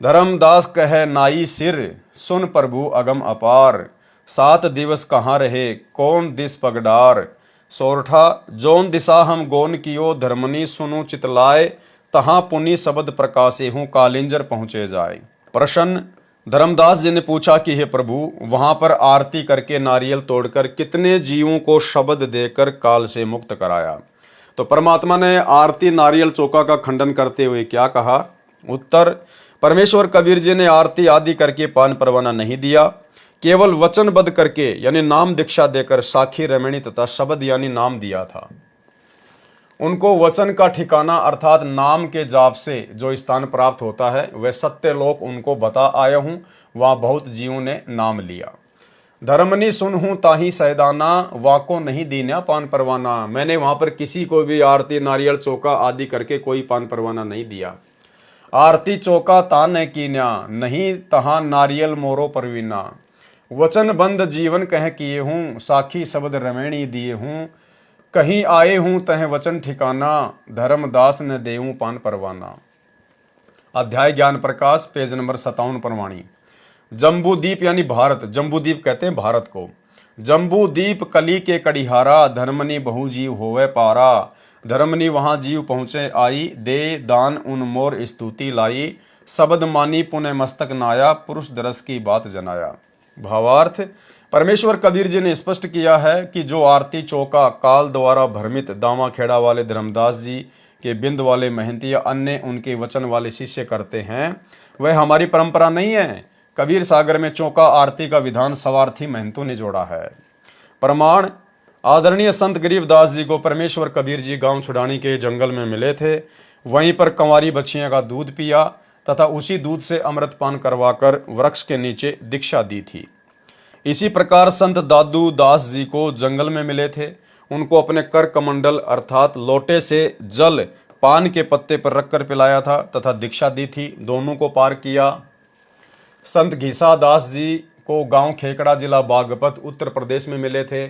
धर्मदास कहे नाई सिर, सुन प्रभु अगम अपार। 7 दिवस कहाँ रहे, कौन दिस पगडार। सोरठा जोन दिशा हम गोन कियो, धर्मनी सुनु चितलाए। तहाँ पुनि शब्द प्रकाशे हूँ, कालिंजर पहुँचे जाए। प्रश्न। धर्मदास जी ने पूछा कि हे प्रभु, वहां पर आरती करके नारियल तोड़कर कितने जीवों को शब्द देकर काल से मुक्त कराया। तो परमात्मा ने आरती नारियल चौका का खंडन करते हुए क्या कहा। उत्तर। परमेश्वर कबीर जी ने आरती आदि करके पान परवाना नहीं दिया, केवल वचनबद्ध करके यानी नाम दीक्षा देकर साखी रमणी तथा शब्द यानी नाम दिया था। उनको वचन का ठिकाना अर्थात नाम के जाप से जो स्थान प्राप्त होता है वह सत्य लोक उनको बता आया हूं। वहां बहुत जीवों ने नाम लिया। धर्मनी सुन हूं ताही सैदाना, वाको नहीं दीना पान परवाना। मैंने वहां पर किसी को भी आरती नारियल चौका आदि करके कोई पान परवाना नहीं दिया। आरती चौका ताने कीन्या, नहीं तहां नारियल मोरो परवीना। वचन बंद जीवन कह किए हूं, साखी शब्द रमणी दिए हूं। कहीं आए हूं तह वचन ठिकाना, धर्मदास ने देऊं पान परवाना। अध्याय ज्ञान प्रकाश पेज नंबर 57 पर वाणी। जम्बूदीप यानी भारत, जम्बूदीप कहते हैं भारत को। जम्बूदीप कली के कड़िहारा, धर्मनी बहु जीव होवे पारा। धर्मनी वहां जीव पहुंचे आई, दे दान उन मोर स्तुति लाई। शब्द मानी पुण्य मस्तक नाया, पुरुष दरस की बात जनाया। भावार्थ। परमेश्वर कबीर जी ने स्पष्ट किया है कि जो आरती चौका काल द्वारा भ्रमित दामा खेड़ा वाले धर्मदास जी के बिंद वाले महंती या अन्य उनके वचन वाले शिष्य करते हैं वह हमारी परंपरा नहीं है। कबीर सागर में चौका आरती का विधान सवार्थी महंतों ने जोड़ा है। प्रमाण। आदरणीय संत गरीबदास जी को परमेश्वर कबीर जी गांव छुड़ानी के जंगल में मिले थे। वहीं पर कंवारी बच्चियां का दूध पिया तथा उसी दूध से अमृतपान करवाकर वृक्ष के नीचे दीक्षा दी थी। इसी प्रकार संत दादू दास जी को जंगल में मिले थे। उनको अपने कर कमंडल अर्थात लोटे से जल पान के पत्ते पर रखकर पिलाया था तथा दीक्षा दी थी। दोनों को पार किया। संत घीसा दास जी को गांव खेकड़ा जिला बागपत उत्तर प्रदेश में मिले थे।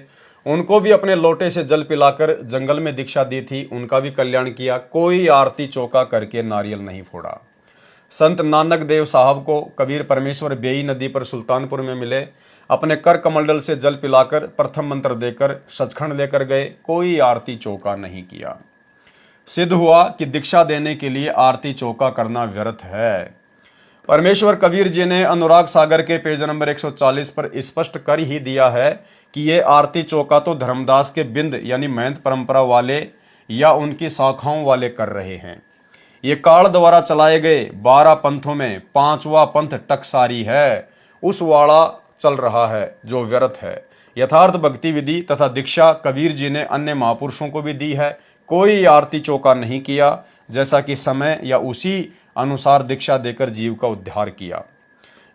उनको भी अपने लोटे से जल पिलाकर जंगल में दीक्षा दी थी। उनका भी कल्याण किया। कोई आरती चौका करके नारियल नहीं फोड़ा। संत नानक देव साहब को कबीर परमेश्वर बेई नदी पर सुल्तानपुर में मिले। अपने कर कमंडल से जल पिलाकर प्रथम मंत्र देकर सचखंड लेकर गए। कोई आरती चौका नहीं किया। सिद्ध हुआ कि दीक्षा देने के लिए आरती चौका करना व्यर्थ है। परमेश्वर कबीर जी ने अनुराग सागर के पेज नंबर 140 पर स्पष्ट कर ही दिया है कि ये आरती चौका तो धर्मदास के बिंद यानी महंत परंपरा वाले या उनकी शाखाओं वाले कर रहे हैं। ये काल द्वारा चलाए गए 12 पंथों में 5वां पंथ टकसारी है, उस वाला चल रहा है जो व्यर्थ है। यथार्थ भक्ति विधि तथा दीक्षा कबीर जी ने अन्य महापुरुषों को भी दी है। कोई आरती चौका नहीं किया, जैसा कि समय या उसी अनुसार दीक्षा देकर जीव का उद्धार किया।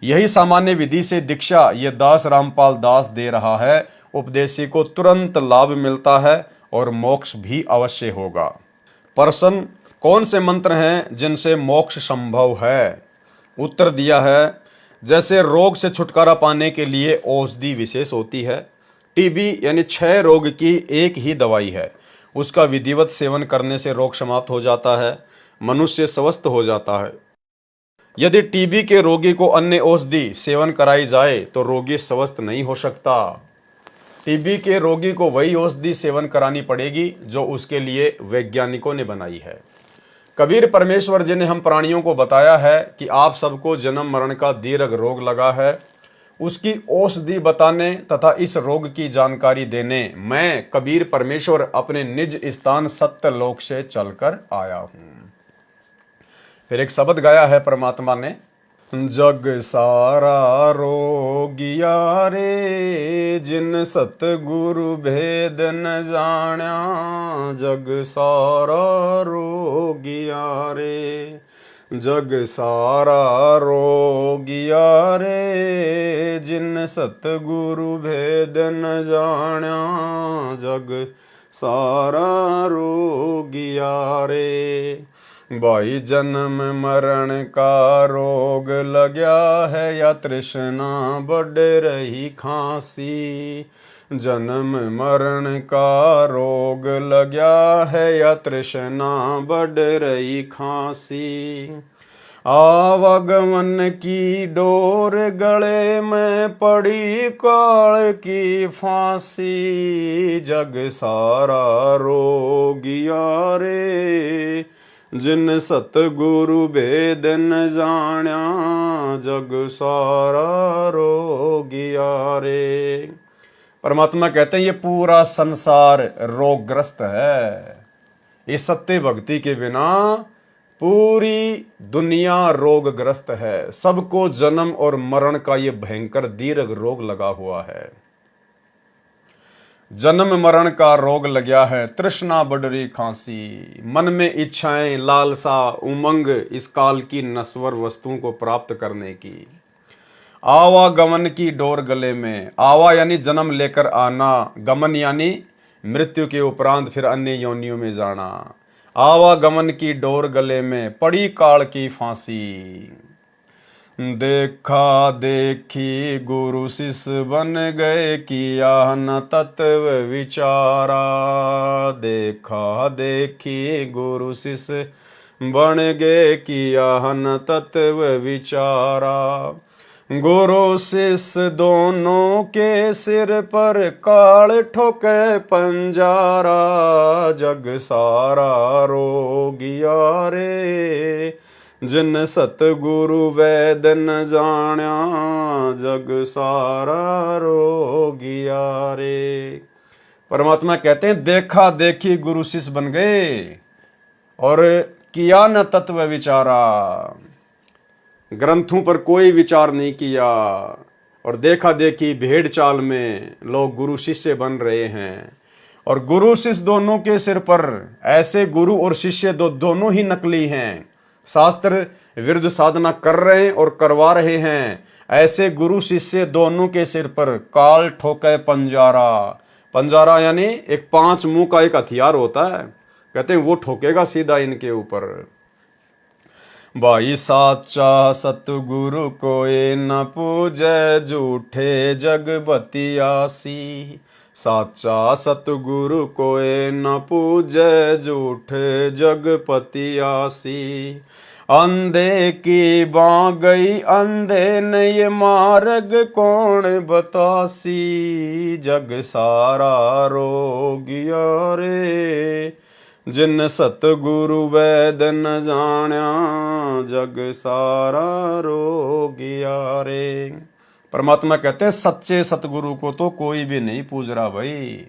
यही सामान्य विधि से दीक्षा ये दास रामपाल दास दे रहा है। उपदेशी को तुरंत लाभ मिलता है और मोक्ष भी अवश्य होगा। प्रश्न, कौन से मंत्र हैं जिनसे मोक्ष संभव है? उत्तर दिया है, जैसे रोग से छुटकारा पाने के लिए औषधि विशेष होती है। टीबी यानी क्षय रोग की एक ही दवाई है, उसका विधिवत सेवन करने से रोग समाप्त हो जाता है, मनुष्य स्वस्थ हो जाता है। यदि टीबी के रोगी को अन्य औषधि सेवन कराई जाए तो रोगी स्वस्थ नहीं हो सकता। टीबी के रोगी को वही औषधि सेवन करानी पड़ेगी जो उसके लिए वैज्ञानिकों ने बनाई है। कबीर परमेश्वर जी ने हम प्राणियों को बताया है कि आप सबको जन्म मरण का दीर्घ रोग लगा है, उसकी औषधि बताने तथा इस रोग की जानकारी देने मैं कबीर परमेश्वर अपने निज स्थान सत्यलोक से चलकर आया हूं। फिर एक शब्द गाया है परमात्मा ने, जग सारा रोगिया रे जिन सतगुरु भेद न जाण्या, जग सारा रोगिया रे, जग सारा रोगिया रे जिन सतगुरु भेद न जाण्या, जग सारा रोगिया रे। भाई जन्म मरण का रोग लग्या है या तृष्णा बढ़ रही खांसी, जन्म मरण का रोग लग्या है या तृष्णा बढ़ रही खांसी, आवागमन की डोर गले में पड़ी काल की फांसी, जग सारा रोगिया रे जिन सतगुरु भेद न जाण्या, जग सारा रोगिया रे। परमात्मा कहते हैं ये पूरा संसार रोगग्रस्त है। इस सत्य भक्ति के बिना पूरी दुनिया रोगग्रस्त है। सबको जन्म और मरण का ये भयंकर दीर्घ रोग लगा हुआ है। जन्म मरण का रोग लग्या है, तृष्णा बढ़ रही खांसी, मन में इच्छाएं लालसा उमंग इस काल की नश्वर वस्तुओं को प्राप्त करने की, आवागमन की डोर गले में, आवा यानी जन्म लेकर आना, गमन यानी मृत्यु के उपरांत फिर अन्य योनियों में जाना, आवागमन की डोर गले में पड़ी काल की फांसी, देखा देखी गुरु शिष्य बन गए किया न तत्व विचारा, देखा देखी गुरु शिष्य बन गए किया न तत्व विचारा, गुरु शिष्य दोनों के सिर पर काल ठोके पंजारा, जग सारा रोगिया रे जिन सतगुरु वेद न जाण्या, जग सारा रोगिया रे। परमात्मा कहते हैं देखा देखी गुरु शिष्य बन गए और किया न तत्व विचारा, ग्रंथों पर कोई विचार नहीं किया और देखा देखी भेड़ चाल में लोग गुरु शिष्य बन रहे हैं। और गुरु शिष्य दोनों के सिर पर, ऐसे गुरु और शिष्य दोनों ही नकली हैं, शास्त्र विरुद्ध साधना कर रहे हैं और करवा रहे हैं। ऐसे गुरु शिष्य दोनों के सिर पर काल ठोके पंजारा, पंजारा यानी एक 5 मुंह का एक हथियार होता है, कहते हैं वो ठोकेगा सीधा इनके ऊपर। भाई साचा सतगुरु कोई न पूजै, झूठे जग बतियासी। साचा सतगुरु कोई न पूजै, झूठे जग पतियासी। अंधे की बाँ गई अंधे ने, ये मार्ग कौन बतासी। जग सारा रोगिया रे, जिन सतगुरु वैद न जाण्या। जग सारा रोगिया रे। परमात्मा कहते हैं सच्चे सतगुरु को तो कोई भी नहीं पूज रहा भाई,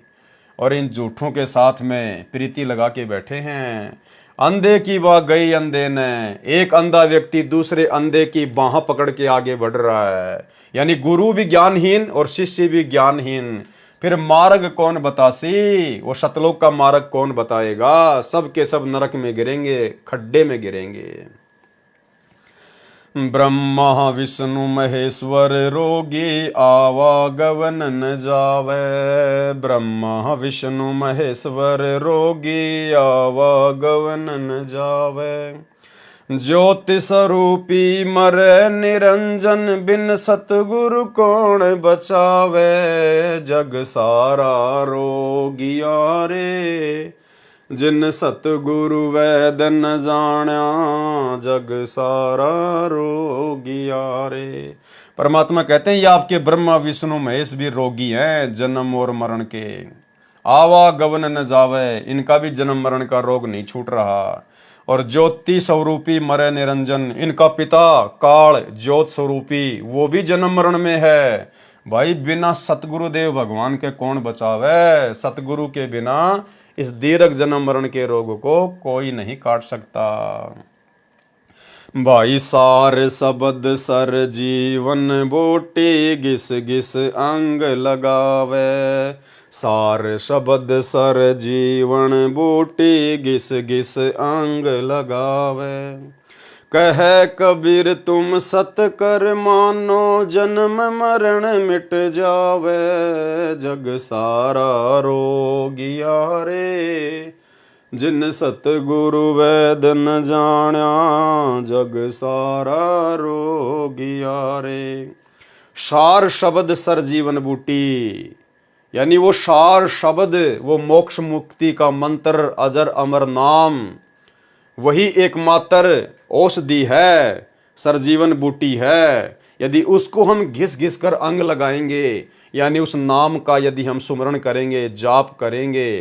और इन झूठों के साथ में प्रीति लगा के बैठे हैं। अंधे की बाह गई अंधे ने, एक अंधा व्यक्ति दूसरे अंधे की बाह पकड़ के आगे बढ़ रहा है, यानी गुरु भी ज्ञानहीन और शिष्य भी ज्ञानहीन। फिर मार्ग कौन बतासी, वो सतलोक का मार्ग कौन बताएगा। सब के सब नरक में गिरेंगे, खड्डे में गिरेंगे। ब्रह्मा विष्णु महेश्वर रोगी, आवागमन न जावे। ब्रह्मा विष्णु महेश्वर रोगी, आवागमन न जावे। ज्योति स्वरूपी मरे निरंजन, बिन सतगुरु कौन बचावे। जग सारा रोगिया रे, जिन सतगुरु वैद न जाण्या। जग सारा रोगिया रे। परमात्मा कहते हैं ये आपके ब्रह्मा विष्णु महेश भी रोगी हैं जन्म और मरण के। आवागमन न जावे, इनका भी जन्म मरण का रोग नहीं छूट रहा। और ज्योति स्वरूपी मरे निरंजन, इनका पिता काल ज्योत स्वरूपी वो भी जन्म मरण में है। भाई बिना सतगुरुदेव भगवान के कौन बचावे। सतगुरु के बिना इस दीर्घ जन्म मरण के रोग को कोई नहीं काट सकता। भाई सार शब्द सर जीवन बूटी, घिस घिस अंग लगावे। सार शब्द सर जीवन बूटी, घिस घिस अंग लगावे। कह कबीर तुम सत कर मानो, जन्म मरण मिट जावे। जग सारा रोगिया रे, जिन सतगुरु वैद न जाण्या। जग सारा रोगिया रे। सार शब्द सर जीवन बूटी, यानी वो सार शब्द, वो मोक्ष मुक्ति का मंत्र, अजर अमर नाम, वही एकमात्र औषधि है, सरजीवन बूटी है। यदि उसको हम घिस घिस कर अंग लगाएंगे, यानी उस नाम का यदि हम सुमरण करेंगे, जाप करेंगे,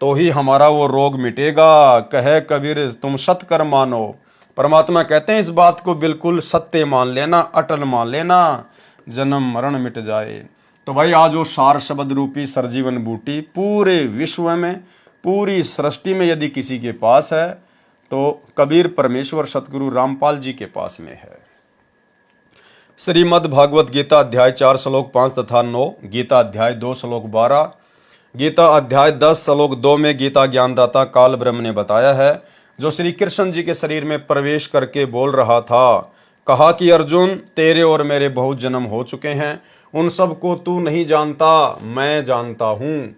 तो ही हमारा वो रोग मिटेगा। कहे कबीर तुम सत कर मानो। परमात्मा कहते हैं इस बात को बिल्कुल सत्य मान लेना, अटल मान लेना, जन्म मरण मिट जाए। तो भाई आज वो सार शब्द रूपी सरजीवन बूटी पूरे विश्व में, पूरी सृष्टि में यदि किसी के पास है तो कबीर परमेश्वर सतगुरु रामपाल जी के पास में है। श्रीमद् भागवत गीता अध्याय 4 श्लोक 5 तथा 9, गीता अध्याय 2 श्लोक 12, गीता अध्याय 10 श्लोक 2 में गीता ज्ञानदाता काल ब्रह्म ने बताया है, जो श्री कृष्ण जी के शरीर में प्रवेश करके बोल रहा था। कहा कि अर्जुन तेरे और मेरे बहुत जन्म हो चुके हैं, उन सब को तू नहीं जानता, मैं जानता हूँ।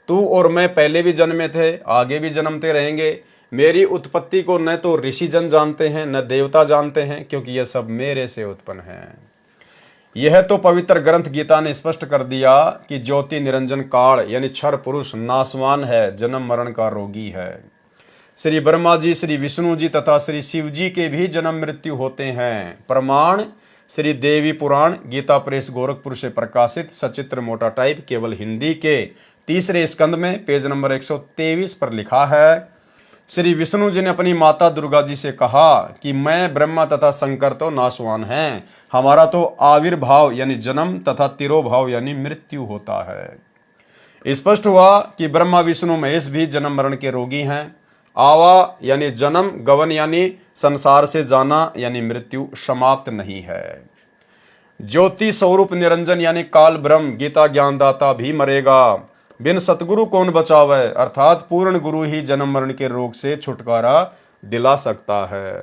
तू और मैं पहले भी जन्मे थे, आगे भी जन्मते रहेंगे। मेरी उत्पत्ति को न तो ऋषि जन जानते हैं न देवता जानते हैं, क्योंकि यह सब मेरे से उत्पन्न है। यह तो पवित्र ग्रंथ गीता ने स्पष्ट कर दिया कि ज्योति निरंजन काल यानी क्षर पुरुष नासवान है, जन्म मरण का रोगी है। श्री ब्रह्मा जी, श्री विष्णु जी तथा श्री शिव जी के भी जन्म मृत्यु होते हैं। प्रमाण श्री देवी पुराण गीता प्रेस गोरखपुर से प्रकाशित सचित्र मोटा टाइप केवल हिंदी के 3रे स्कंद में पेज नंबर 123 पर लिखा है। श्री विष्णु जी ने अपनी माता दुर्गा जी से कहा कि मैं ब्रह्मा तथा शंकर तो नाशवान हैं, हमारा तो आविर्भाव यानी जन्म तथा तिरोभाव यानी मृत्यु होता है। स्पष्ट हुआ कि ब्रह्मा विष्णु महेश भी जन्म मरण के रोगी हैं। आवा यानी जन्म, गवन यानी संसार से जाना यानी मृत्यु समाप्त नहीं है। ज्योति स्वरूप निरंजन यानी काल ब्रह्म गीता ज्ञानदाता भी मरेगा। बिन सतगुरु कौन बचावे, अर्थात पूर्ण गुरु ही जन्म मरण के रोग से छुटकारा दिला सकता है।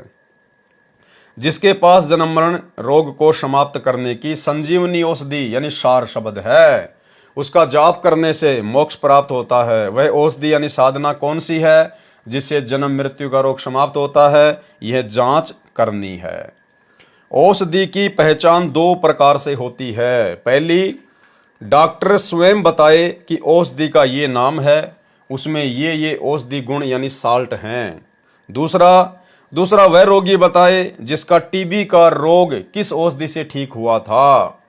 जिसके पास जन्म मरण रोग को समाप्त करने की संजीवनी औषधि यानी सार शब्द है, उसका जाप करने से मोक्ष प्राप्त होता है। वह औषधि यानी साधना कौन सी है जिससे जन्म मृत्यु का रोग समाप्त होता है, यह जांच करनी है। औषधि की पहचान दो प्रकार से होती है। पहली, डॉक्टर स्वयं बताए कि औषधि का ये नाम है, उसमें ये औषधि गुण यानी साल्ट हैं। दूसरा वह रोगी बताए जिसका टीबी का रोग किस औषधि से ठीक हुआ था,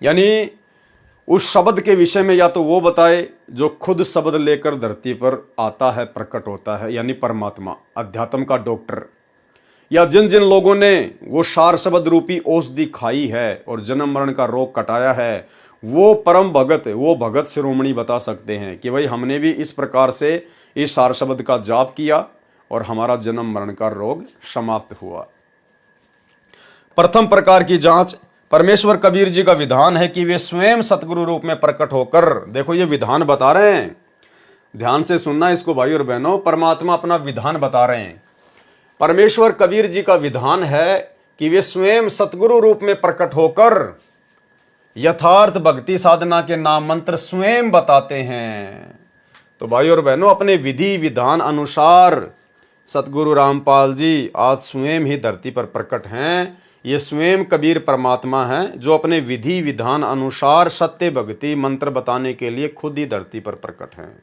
यानी उस शब्द के विषय में या तो वो बताए जो खुद शब्द लेकर धरती पर आता है, प्रकट होता है, यानी परमात्मा, अध्यात्म का डॉक्टर, या जिन जिन लोगों ने वो सार शब्द रूपी औषधि खाई है और जन्म मरण का रोग कटाया है, वो परम भगत, वो भगत शिरोमणि बता सकते हैं कि भाई हमने भी इस प्रकार से इस सार शब्द का जाप किया और हमारा जन्म मरण का रोग समाप्त हुआ। प्रथम प्रकार की जांच परमेश्वर कबीर जी का विधान है कि वे स्वयं सतगुरु रूप में प्रकट होकर, देखो ये विधान बता रहे हैं, ध्यान से सुनना इसको भाई और बहनों, परमात्मा अपना विधान बता रहे हैं। परमेश्वर कबीर जी का विधान है कि वे स्वयं सतगुरु रूप में प्रकट होकर यथार्थ भक्ति साधना के नाम मंत्र स्वयं बताते हैं। तो भाई और बहनों, अपने विधि विधान अनुसार सतगुरु रामपाल जी आज स्वयं ही धरती पर प्रकट हैं। ये स्वयं कबीर परमात्मा हैं जो अपने विधि विधान अनुसार सत्य भक्ति मंत्र बताने के लिए खुद ही धरती पर प्रकट हैं।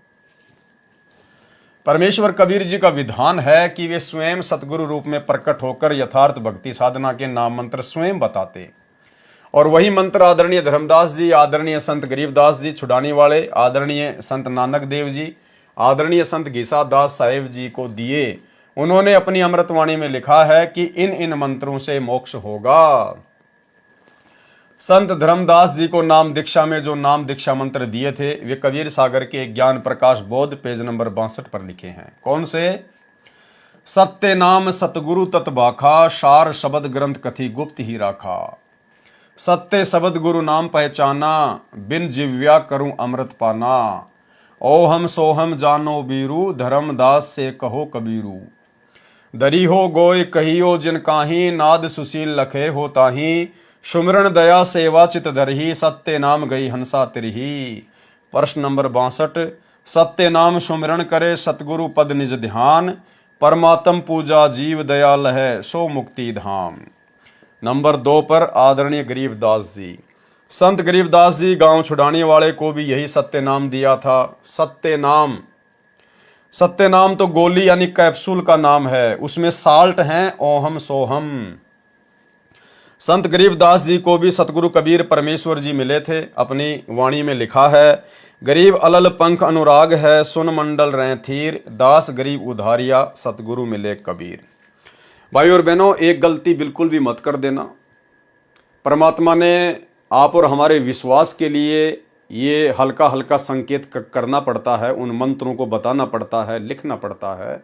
परमेश्वर कबीर जी का विधान है कि वे स्वयं सतगुरु रूप में प्रकट होकर यथार्थ भक्ति साधना के नाम मंत्र स्वयं बताते, और वही मंत्र आदरणीय धर्मदास जी, आदरणीय संत गरीबदास जी छुड़ाने वाले, आदरणीय संत नानक देव जी, आदरणीय संत घीसा दास साहेब जी को दिए। उन्होंने अपनी अमृतवाणी में लिखा है कि इन इन मंत्रों से मोक्ष होगा। संत धर्मदास जी को नाम दीक्षा में जो नाम दीक्षा मंत्र दिए थे वे कबीर सागर के ज्ञान प्रकाश बोध पेज नंबर 62 पर लिखे हैं। कौन से? सत्य नाम सतगुरु तत्बाखा, सार शब्द ग्रंथ कथी गुप्त ही राखा। सत्य शब्द गुरु नाम पहचाना, बिन जिव्या करूं अमृत पाना। ओहम सोहम जानो बीरू, धर्मदास से कहो कबीरू। दरी हो गोय कहियो जिन काही, नाद सुशील लखे हो ताही। सुमरण दया सेवा चित धरही, सत्य नाम गई हंसा तिरही। प्रश्न नंबर 62, सत्य नाम सुमरण करे सतगुरु पद निज ध्यान। परमात्म पूजा जीव दयाल है, सो मुक्ति धाम। नंबर 2 पर आदरणीय गरीबदास जी, संत गरीबदास जी गांव छुड़ाने वाले को भी यही सत्य नाम दिया था। सत्य नाम तो गोली यानी कैप्सूल का नाम है, उसमें साल्ट हैं ओहम सोहम। संत गरीबदास जी को भी सतगुरु कबीर परमेश्वर जी मिले थे। अपनी वाणी में लिखा है, गरीब अलल पंख अनुराग है, सुन मंडल रहे थीर। दास गरीब उधारिया, सतगुरु मिले कबीर। भाई और बहनों, एक गलती बिल्कुल भी मत कर देना। परमात्मा ने आप और हमारे विश्वास के लिए ये हल्का हल्का संकेत करना पड़ता है, उन मंत्रों को बताना पड़ता है, लिखना पड़ता है,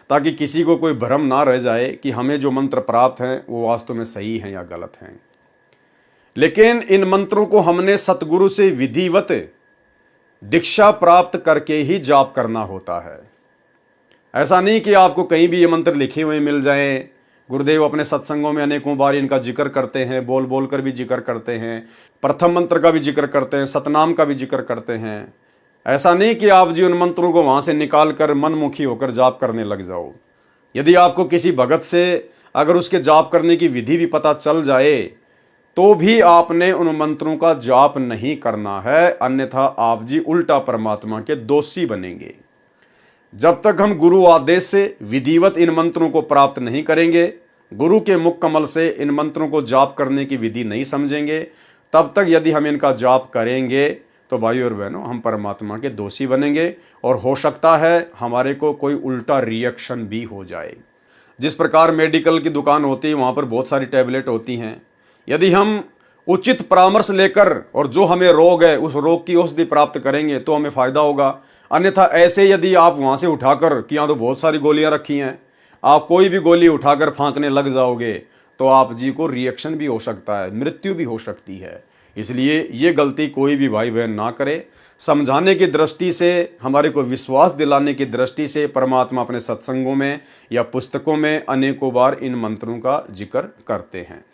ताकि किसी को कोई भ्रम ना रह जाए कि हमें जो मंत्र प्राप्त हैं वो वास्तव में सही हैं या गलत हैं। लेकिन इन मंत्रों को हमने सतगुरु से विधिवत दीक्षा प्राप्त करके ही जाप करना होता है। ऐसा नहीं कि आपको कहीं भी ये मंत्र लिखे हुए मिल जाएं। गुरुदेव अपने सत्संगों में अनेकों बार इनका जिक्र करते हैं, बोल बोल कर भी जिक्र करते हैं, प्रथम मंत्र का भी जिक्र करते हैं, सतनाम का भी जिक्र करते हैं। ऐसा नहीं कि आप जी उन मंत्रों को वहाँ से निकाल कर मनमुखी होकर जाप करने लग जाओ। यदि आपको किसी भगत से अगर उसके जाप करने की विधि भी पता चल जाए तो भी आपने उन मंत्रों का जाप नहीं करना है, अन्यथा आप जी उल्टा परमात्मा के दोषी बनेंगे। जब तक हम गुरु आदेश से विधिवत इन मंत्रों को प्राप्त नहीं करेंगे, गुरु के मुख कमल से इन मंत्रों को जाप करने की विधि नहीं समझेंगे, तब तक यदि हम इनका जाप करेंगे तो भाई और बहनों हम परमात्मा के दोषी बनेंगे और हो सकता है हमारे को कोई उल्टा रिएक्शन भी हो जाए। जिस प्रकार मेडिकल की दुकान होती है वहाँ पर बहुत सारी टैबलेट होती हैं, यदि हम उचित परामर्श लेकर और जो हमें रोग है उस रोग की औषधि प्राप्त करेंगे तो हमें फायदा होगा। अन्यथा ऐसे यदि आप वहाँ से उठाकर कि यहाँ तो बहुत सारी गोलियाँ रखी हैं, आप कोई भी गोली उठाकर फांकने लग जाओगे तो आप जी को रिएक्शन भी हो सकता है, मृत्यु भी हो सकती है। इसलिए ये गलती कोई भी भाई बहन ना करे। समझाने की दृष्टि से, हमारे को विश्वास दिलाने की दृष्टि से परमात्मा अपने सत्संगों में या पुस्तकों में अनेकों बार इन मंत्रों का जिक्र करते हैं।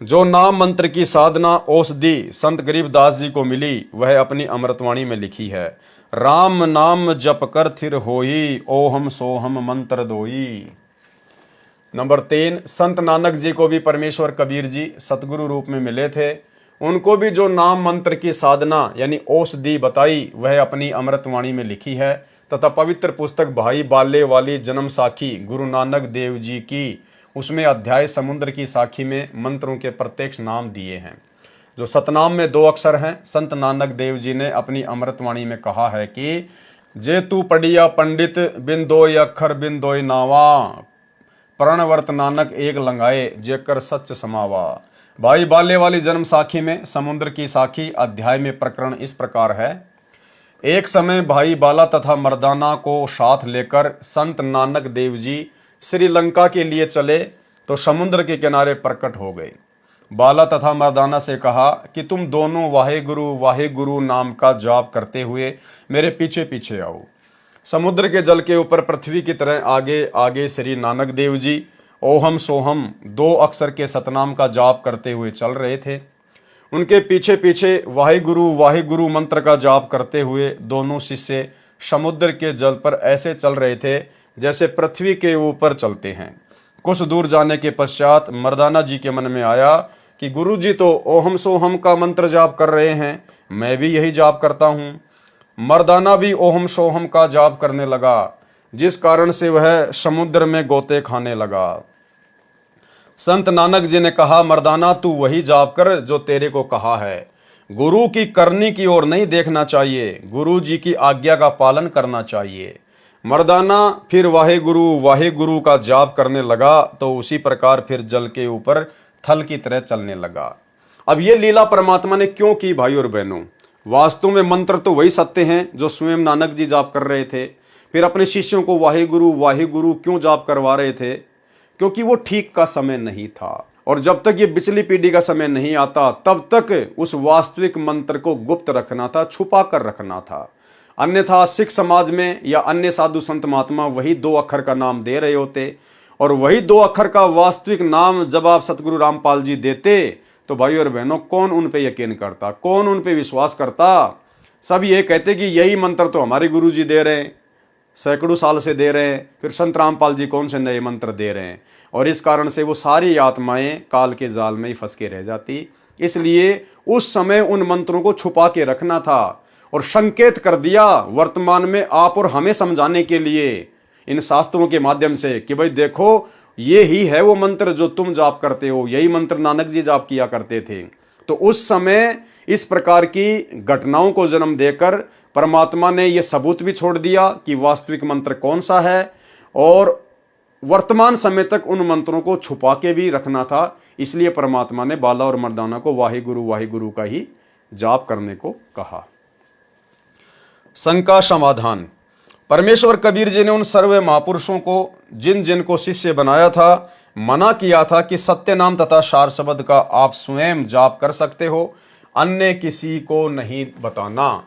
जो नाम मंत्र की साधना औषधि संत गरीबदास जी को मिली वह अपनी अमृतवाणी में लिखी है। राम नाम जप कर थिर होई, ओहम सोहम मंत्र दोई। नंबर 3, संत नानक जी को भी परमेश्वर कबीर जी सतगुरु रूप में मिले थे। उनको भी जो नाम मंत्र की साधना यानी औषधि बताई वह अपनी अमृतवाणी में लिखी है तथा पवित्र पुस्तक भाई बाले वाली जन्म साखी गुरु नानक देव जी की, उसमें अध्याय समुद्र की साखी में मंत्रों के प्रत्यक्ष नाम दिए हैं। जो सतनाम में 2 अक्षर हैं, संत नानक देव जी ने अपनी अमृतवाणी में कहा है कि जे तू पढ़िया पंडित बिन दोय अक्षर बिन दोय नावा, प्रणवर्त नानक एक लंगाए जेकर सच समावा। भाई बाले वाली जन्म साखी में समुद्र की साखी अध्याय में प्रकरण इस प्रकार है। एक समय भाई बाला तथा मर्दाना को साथ लेकर संत नानक देव जी श्रीलंका के लिए चले तो समुद्र के किनारे प्रकट हो गए। बाला तथा मर्दाना से कहा कि तुम दोनों वाहे गुरु नाम का जाप करते हुए मेरे पीछे पीछे आओ। समुद्र के जल के ऊपर पृथ्वी की तरह आगे आगे श्री नानक देव जी ओहम सोहम 2 अक्षर के सतनाम का जाप करते हुए चल रहे थे। उनके पीछे पीछे वाहे गुरु मंत्र का जाप करते हुए दोनों शिष्य समुद्र के जल पर ऐसे चल रहे थे जैसे पृथ्वी के ऊपर चलते हैं। कुछ दूर जाने के पश्चात मर्दाना जी के मन में आया कि गुरु जी तो ओहम सोहम का मंत्र जाप कर रहे हैं, मैं भी यही जाप करता हूँ। मर्दाना भी ओहम सोहम का जाप करने लगा, जिस कारण से वह समुद्र में गोते खाने लगा। संत नानक जी ने कहा, मर्दाना तू वही जाप कर जो तेरे को कहा है। गुरु की करनी की ओर नहीं देखना चाहिए, गुरु जी की आज्ञा का पालन करना चाहिए। मर्दाना फिर वाहे गुरु का जाप करने लगा तो उसी प्रकार फिर जल के ऊपर थल की तरह चलने लगा। अब ये लीला परमात्मा ने क्यों की भाई और बहनों? वास्तव में मंत्र तो वही सत्य हैं जो स्वयं नानक जी जाप कर रहे थे। फिर अपने शिष्यों को वाहे गुरु क्यों जाप करवा रहे थे? क्योंकि वो ठीक का समय नहीं था, और जब तक ये पिछली पीढ़ी का समय नहीं आता तब तक उस वास्तविक मंत्र को गुप्त रखना था, छुपा कर रखना था। अन्यथा सिख समाज में या अन्य साधु संत महात्मा वही 2 अक्षर का नाम दे रहे होते, और वही 2 अक्षर का वास्तविक नाम जब आप सतगुरु रामपाल जी देते तो भाई और बहनों कौन उन पे यकीन करता, कौन उन पे विश्वास करता? सब ये कहते कि यही मंत्र तो हमारे गुरु जी दे रहे हैं, सैकड़ों साल से दे रहे हैं, फिर संत रामपाल जी कौन से नए मंत्र दे रहे हैं। और इस कारण से वो सारी आत्माएं काल के जाल में ही फंस के रह जाती। इसलिए उस समय उन मंत्रों को छुपा के रखना था और संकेत कर दिया वर्तमान में आप और हमें समझाने के लिए इन शास्त्रों के माध्यम से कि भाई देखो ये ही है वो मंत्र जो तुम जाप करते हो, यही मंत्र नानक जी जाप किया करते थे। तो उस समय इस प्रकार की घटनाओं को जन्म देकर परमात्मा ने यह सबूत भी छोड़ दिया कि वास्तविक मंत्र कौन सा है, और वर्तमान समय तक उन मंत्रों को छुपा के भी रखना था। इसलिए परमात्मा ने बाला और मर्दाना को वाहे गुरु का ही जाप करने को कहा। शंका समाधान। परमेश्वर कबीर जी ने उन सर्व महापुरुषों को जिन जिन को शिष्य बनाया था मना किया था कि सत्य नाम तथा सार शब्द का आप स्वयं जाप कर सकते हो, अन्य किसी को नहीं बताना।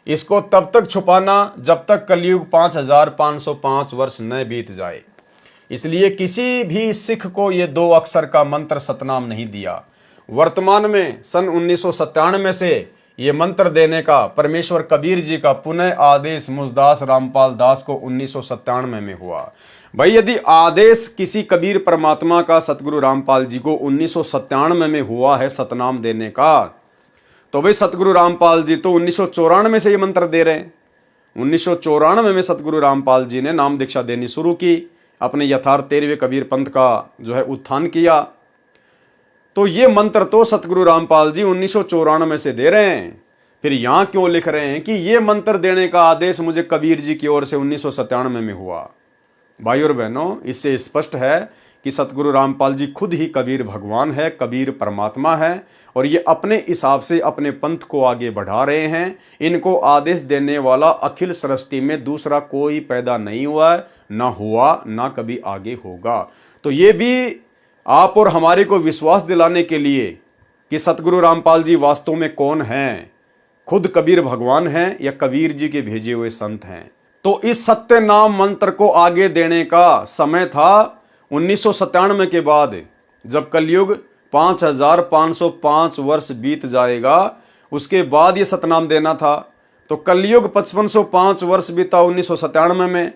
इसको तब तक छुपाना जब तक कलयुग 5505 वर्ष न बीत जाए। इसलिए किसी भी सिख को ये 2 अक्षर का मंत्र सतनाम नहीं दिया। वर्तमान में सन 1997 से ये मंत्र देने का परमेश्वर कबीर जी का पुनः आदेश मुझदास रामपाल दास को 1997 में हुआ। भाई यदि आदेश किसी कबीर परमात्मा का सतगुरु रामपाल जी को 1997 में हुआ है सतनाम देने का, तो भाई सतगुरु रामपाल जी तो 1994 से ये मंत्र दे रहे हैं। 1994 में सतगुरु रामपाल जी ने नाम दीक्षा देनी शुरू की, अपने यथार्थ 13वें कबीर पंथ का जो है उत्थान किया। तो ये मंत्र तो सतगुरु रामपाल जी 1994 से दे रहे हैं। फिर यहां क्यों लिख रहे हैं कि ये मंत्र देने का आदेश मुझे कबीर जी की ओर से 1997 में हुआ? भाई और बहनों, इससे स्पष्ट है कि सतगुरु रामपाल जी खुद ही कबीर भगवान है, कबीर परमात्मा है, और ये अपने हिसाब से अपने पंथ को आगे बढ़ा रहे हैं। इनको आदेश देने वाला अखिल सृष्टि में दूसरा कोई पैदा नहीं हुआ है, ना हुआ, ना कभी आगे होगा। तो ये भी आप और हमारे को विश्वास दिलाने के लिए कि सतगुरु रामपाल जी वास्तव में कौन हैं, खुद कबीर भगवान हैं या कबीर जी के भेजे हुए संत हैं। तो इस सत्य नाम मंत्र को आगे देने का समय था 1997 के बाद, जब कलयुग 5505 वर्ष बीत जाएगा, उसके बाद ये सतनाम देना था। तो कलयुग 5505 वर्ष बीता 1997 में,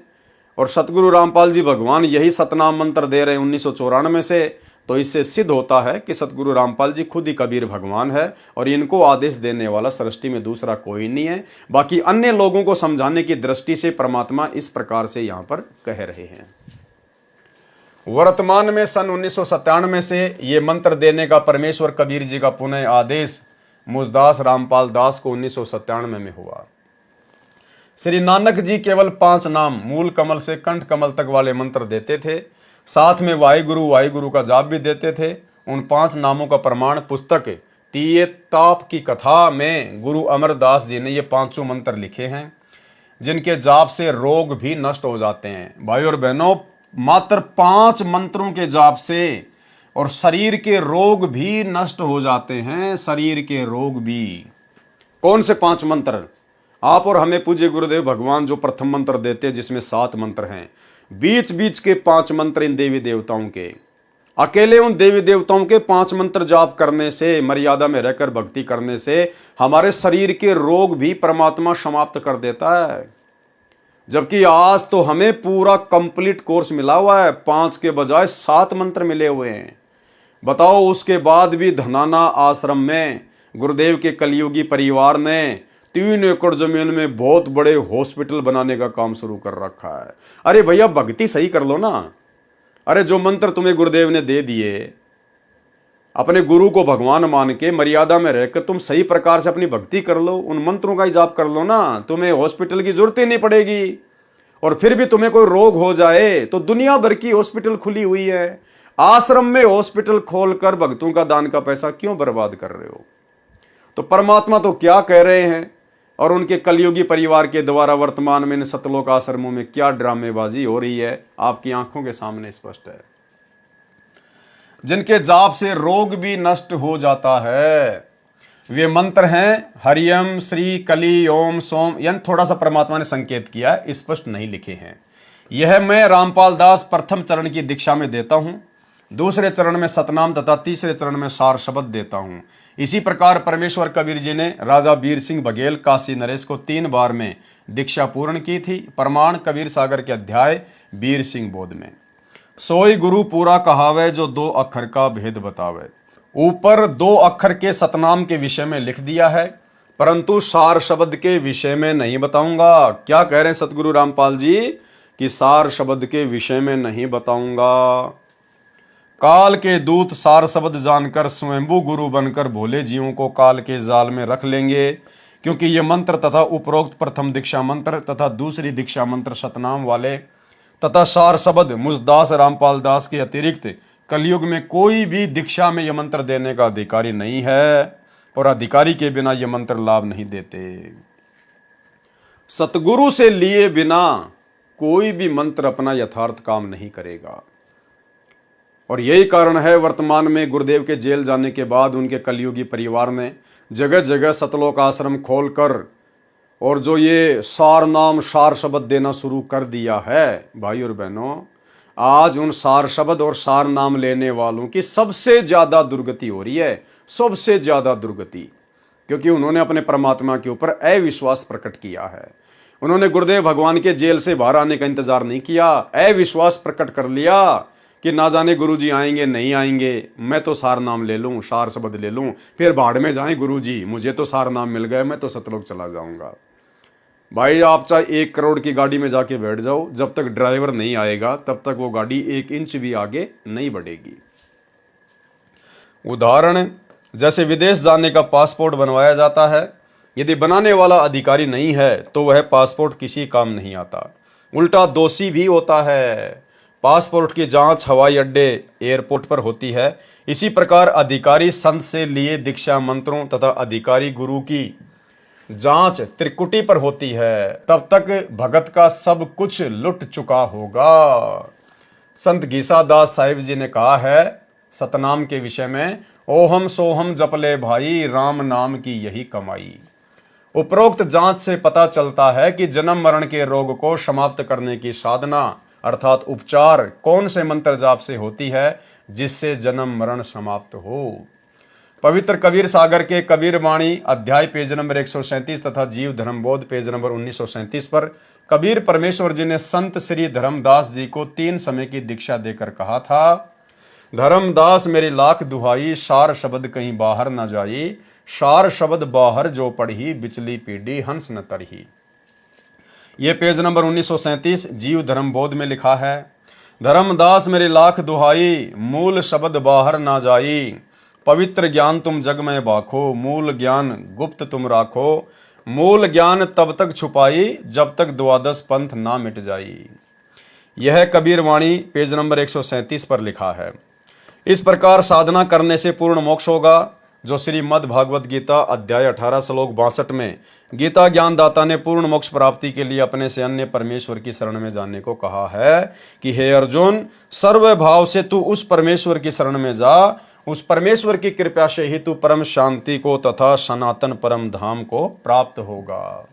और सतगुरु रामपाल जी भगवान यही सतनाम मंत्र दे रहे हैं 1994 से। तो इससे सिद्ध होता है कि सतगुरु रामपाल जी खुद ही कबीर भगवान है और इनको आदेश देने वाला सृष्टि में दूसरा कोई नहीं है। बाकी अन्य लोगों को समझाने की दृष्टि से परमात्मा इस प्रकार से यहां पर कह रहे हैं। वर्तमान में सन 1997 से ये मंत्र देने का परमेश्वर कबीर जी का पुनः आदेश मुझदास रामपाल दास को 1997 में हुआ। श्री नानक जी केवल 5 नाम मूल कमल से कंठ कमल तक वाले मंत्र देते थे, साथ में वाहिगुरु का जाप भी देते थे। उन 5 नामों का प्रमाण पुस्तक तीये ताप की कथा में गुरु अमरदास जी ने ये 5 मंत्र लिखे हैं, जिनके जाप से रोग भी नष्ट हो जाते हैं। भाई और बहनों, मात्र 5 मंत्रों के जाप से और शरीर के रोग भी नष्ट हो जाते हैं, शरीर के रोग भी। कौन से 5 मंत्र? आप और हमें पूज्य गुरुदेव भगवान जो प्रथम मंत्र देते हैं, जिसमें 7 मंत्र हैं, बीच बीच के 5 मंत्र इन देवी देवताओं के, अकेले उन देवी देवताओं के 5 मंत्र जाप करने से, मर्यादा में रहकर भक्ति करने से हमारे शरीर के रोग भी परमात्मा समाप्त कर देता है। जबकि आज तो हमें पूरा कंप्लीट कोर्स मिला हुआ है, 5 के बजाय 7 मंत्र मिले हुए हैं। बताओ, उसके बाद भी धनाना आश्रम में गुरुदेव के कलयुगी परिवार ने 3 एकड़ जमीन में बहुत बड़े हॉस्पिटल बनाने का काम शुरू कर रखा है। अरे भैया, भक्ति सही कर लो ना। अरे जो मंत्र तुम्हें गुरुदेव ने दे दिए, अपने गुरु को भगवान मान के मर्यादा में रहकर तुम सही प्रकार से अपनी भक्ति कर लो, उन मंत्रों का ही जाप कर लो ना, तुम्हें हॉस्पिटल की जरूरत ही नहीं पड़ेगी। और फिर भी तुम्हें कोई रोग हो जाए तो दुनिया भर की हॉस्पिटल खुली हुई है। आश्रम में हॉस्पिटल खोलकर भक्तों का दान का पैसा क्यों बर्बाद कर रहे हो? तो परमात्मा तो क्या कह रहे हैं, और उनके कलयुगी परिवार के द्वारा वर्तमान में इन सतलोक आश्रमों में क्या ड्रामेबाजी हो रही है, आपकी आंखों के सामने स्पष्ट है। जिनके जाप से रोग भी नष्ट हो जाता है, वे मंत्र हैं हरियम श्री कली ओम सोम। यानी थोड़ा सा परमात्मा ने संकेत किया, स्पष्ट नहीं लिखे हैं। यह मैं रामपाल दास प्रथम चरण की दीक्षा में देता हूं, दूसरे चरण में सतनाम तथा तीसरे चरण में सार शब्द देता हूं। इसी प्रकार परमेश्वर कबीर जी ने राजा वीर सिंह बघेल काशी नरेश को 3 बार में दीक्षा पूर्ण की थी। प्रमाण कबीर सागर के अध्याय वीर सिंह बोध में। सोई गुरु पूरा कहावे जो 2 अक्षर का भेद बतावे। ऊपर 2 अक्षर के सतनाम के विषय में लिख दिया है, परंतु सार शब्द के विषय में नहीं बताऊंगा। क्या कह रहे हैं सतगुरु रामपाल जी कि सार शब्द के विषय में नहीं बताऊंगा। काल के दूत सार शब्द जानकर स्वयंभू गुरु बनकर भोले जीवों को काल के जाल में रख लेंगे, क्योंकि ये मंत्र तथा उपरोक्त प्रथम दीक्षा मंत्र तथा दूसरी दीक्षा मंत्र सतनाम वाले तथा सार शब्द मुझदास रामपाल दास के अतिरिक्त कलयुग में कोई भी दीक्षा में यह मंत्र देने का अधिकारी नहीं है, और अधिकारी के बिना यह मंत्र लाभ नहीं देते। सतगुरु से लिए बिना कोई भी मंत्र अपना यथार्थ काम नहीं करेगा। और यही कारण है वर्तमान में गुरुदेव के जेल जाने के बाद उनके कलयुगी परिवार ने जगह जगह सतलोक आश्रम खोलकर और जो ये सार नाम सार शब्द देना शुरू कर दिया है। भाई और बहनों, आज उन सार शब्द और सार नाम लेने वालों की सबसे ज्यादा दुर्गति हो रही है, सबसे ज्यादा दुर्गति, क्योंकि उन्होंने अपने परमात्मा के ऊपर अविश्वास प्रकट किया है। उन्होंने गुरुदेव भगवान के जेल से बाहर आने का इंतजार नहीं किया, अविश्वास प्रकट कर लिया कि ना जाने गुरुजी आएंगे नहीं आएंगे, मैं तो सार नाम ले लूं, सार शब्द ले लूं, फिर भाड़ में जाएं गुरुजी, मुझे तो सार नाम मिल गए, मैं तो सतलोक चला जाऊंगा। भाई, आप चाहे 1 करोड़ की गाड़ी में जाके बैठ जाओ, जब तक ड्राइवर नहीं आएगा तब तक वो गाड़ी 1 इंच भी आगे नहीं बढ़ेगी। उदाहरण, जैसे विदेश जाने का पासपोर्ट बनवाया जाता है, यदि बनाने वाला अधिकारी नहीं है तो वह पासपोर्ट किसी काम नहीं आता, उल्टा दोषी भी होता है। पासपोर्ट की जांच हवाई अड्डे एयरपोर्ट पर होती है। इसी प्रकार अधिकारी संत से लिए दीक्षा मंत्रों तथा अधिकारी गुरु की जांच त्रिकुटी पर होती है। तब तक भगत का सब कुछ लुट चुका होगा। संत गीसादास साहिब जी ने कहा है सतनाम के विषय में, ओहम सोहम जपले भाई, राम नाम की यही कमाई। उपरोक्त जांच से पता चलता है कि जन्म मरण के रोग को समाप्त करने की साधना अर्थात उपचार कौन से मंत्र जाप से होती है जिससे जन्म मरण समाप्त हो। पवित्र कबीर सागर के कबीर वाणी अध्याय पेज नंबर 137 तथा जीव धर्मबोध पेज नंबर 1937 पर कबीर परमेश्वर जी ने संत श्री धर्मदास जी को 3 समय की दीक्षा देकर कहा था, धर्मदास मेरी लाख दुहाई, सार शब्द कहीं बाहर न जाई, सार शब्द बाहर जो पढ़ी, बिचली पीढ़ी हंस न तरही। ये पेज नंबर 1937 जीव धर्मबोध में लिखा है, धर्मदास मेरी लाख दुहाई, मूल शब्द बाहर ना जाई, पवित्र ज्ञान तुम जग में बाखो, मूल ज्ञान गुप्त तुम राखो, मूल ज्ञान तब तक छुपाई जब तक द्वादश पंथ ना मिट जाई। यह कबीर वाणी पेज नंबर 137 पर लिखा है। इस प्रकार साधना करने से पूर्ण मोक्ष होगा, जो श्रीमद् भागवत गीता अध्याय 18 श्लोक 62 में गीता ज्ञानदाता ने पूर्ण मोक्ष प्राप्ति के लिए अपने से अन्य परमेश्वर की शरण में जाने को कहा है कि हे अर्जुन, सर्व भाव से तू उस परमेश्वर की शरण में जा, उस परमेश्वर की कृपा से ही तू परम शांति को तथा सनातन परम धाम को प्राप्त होगा।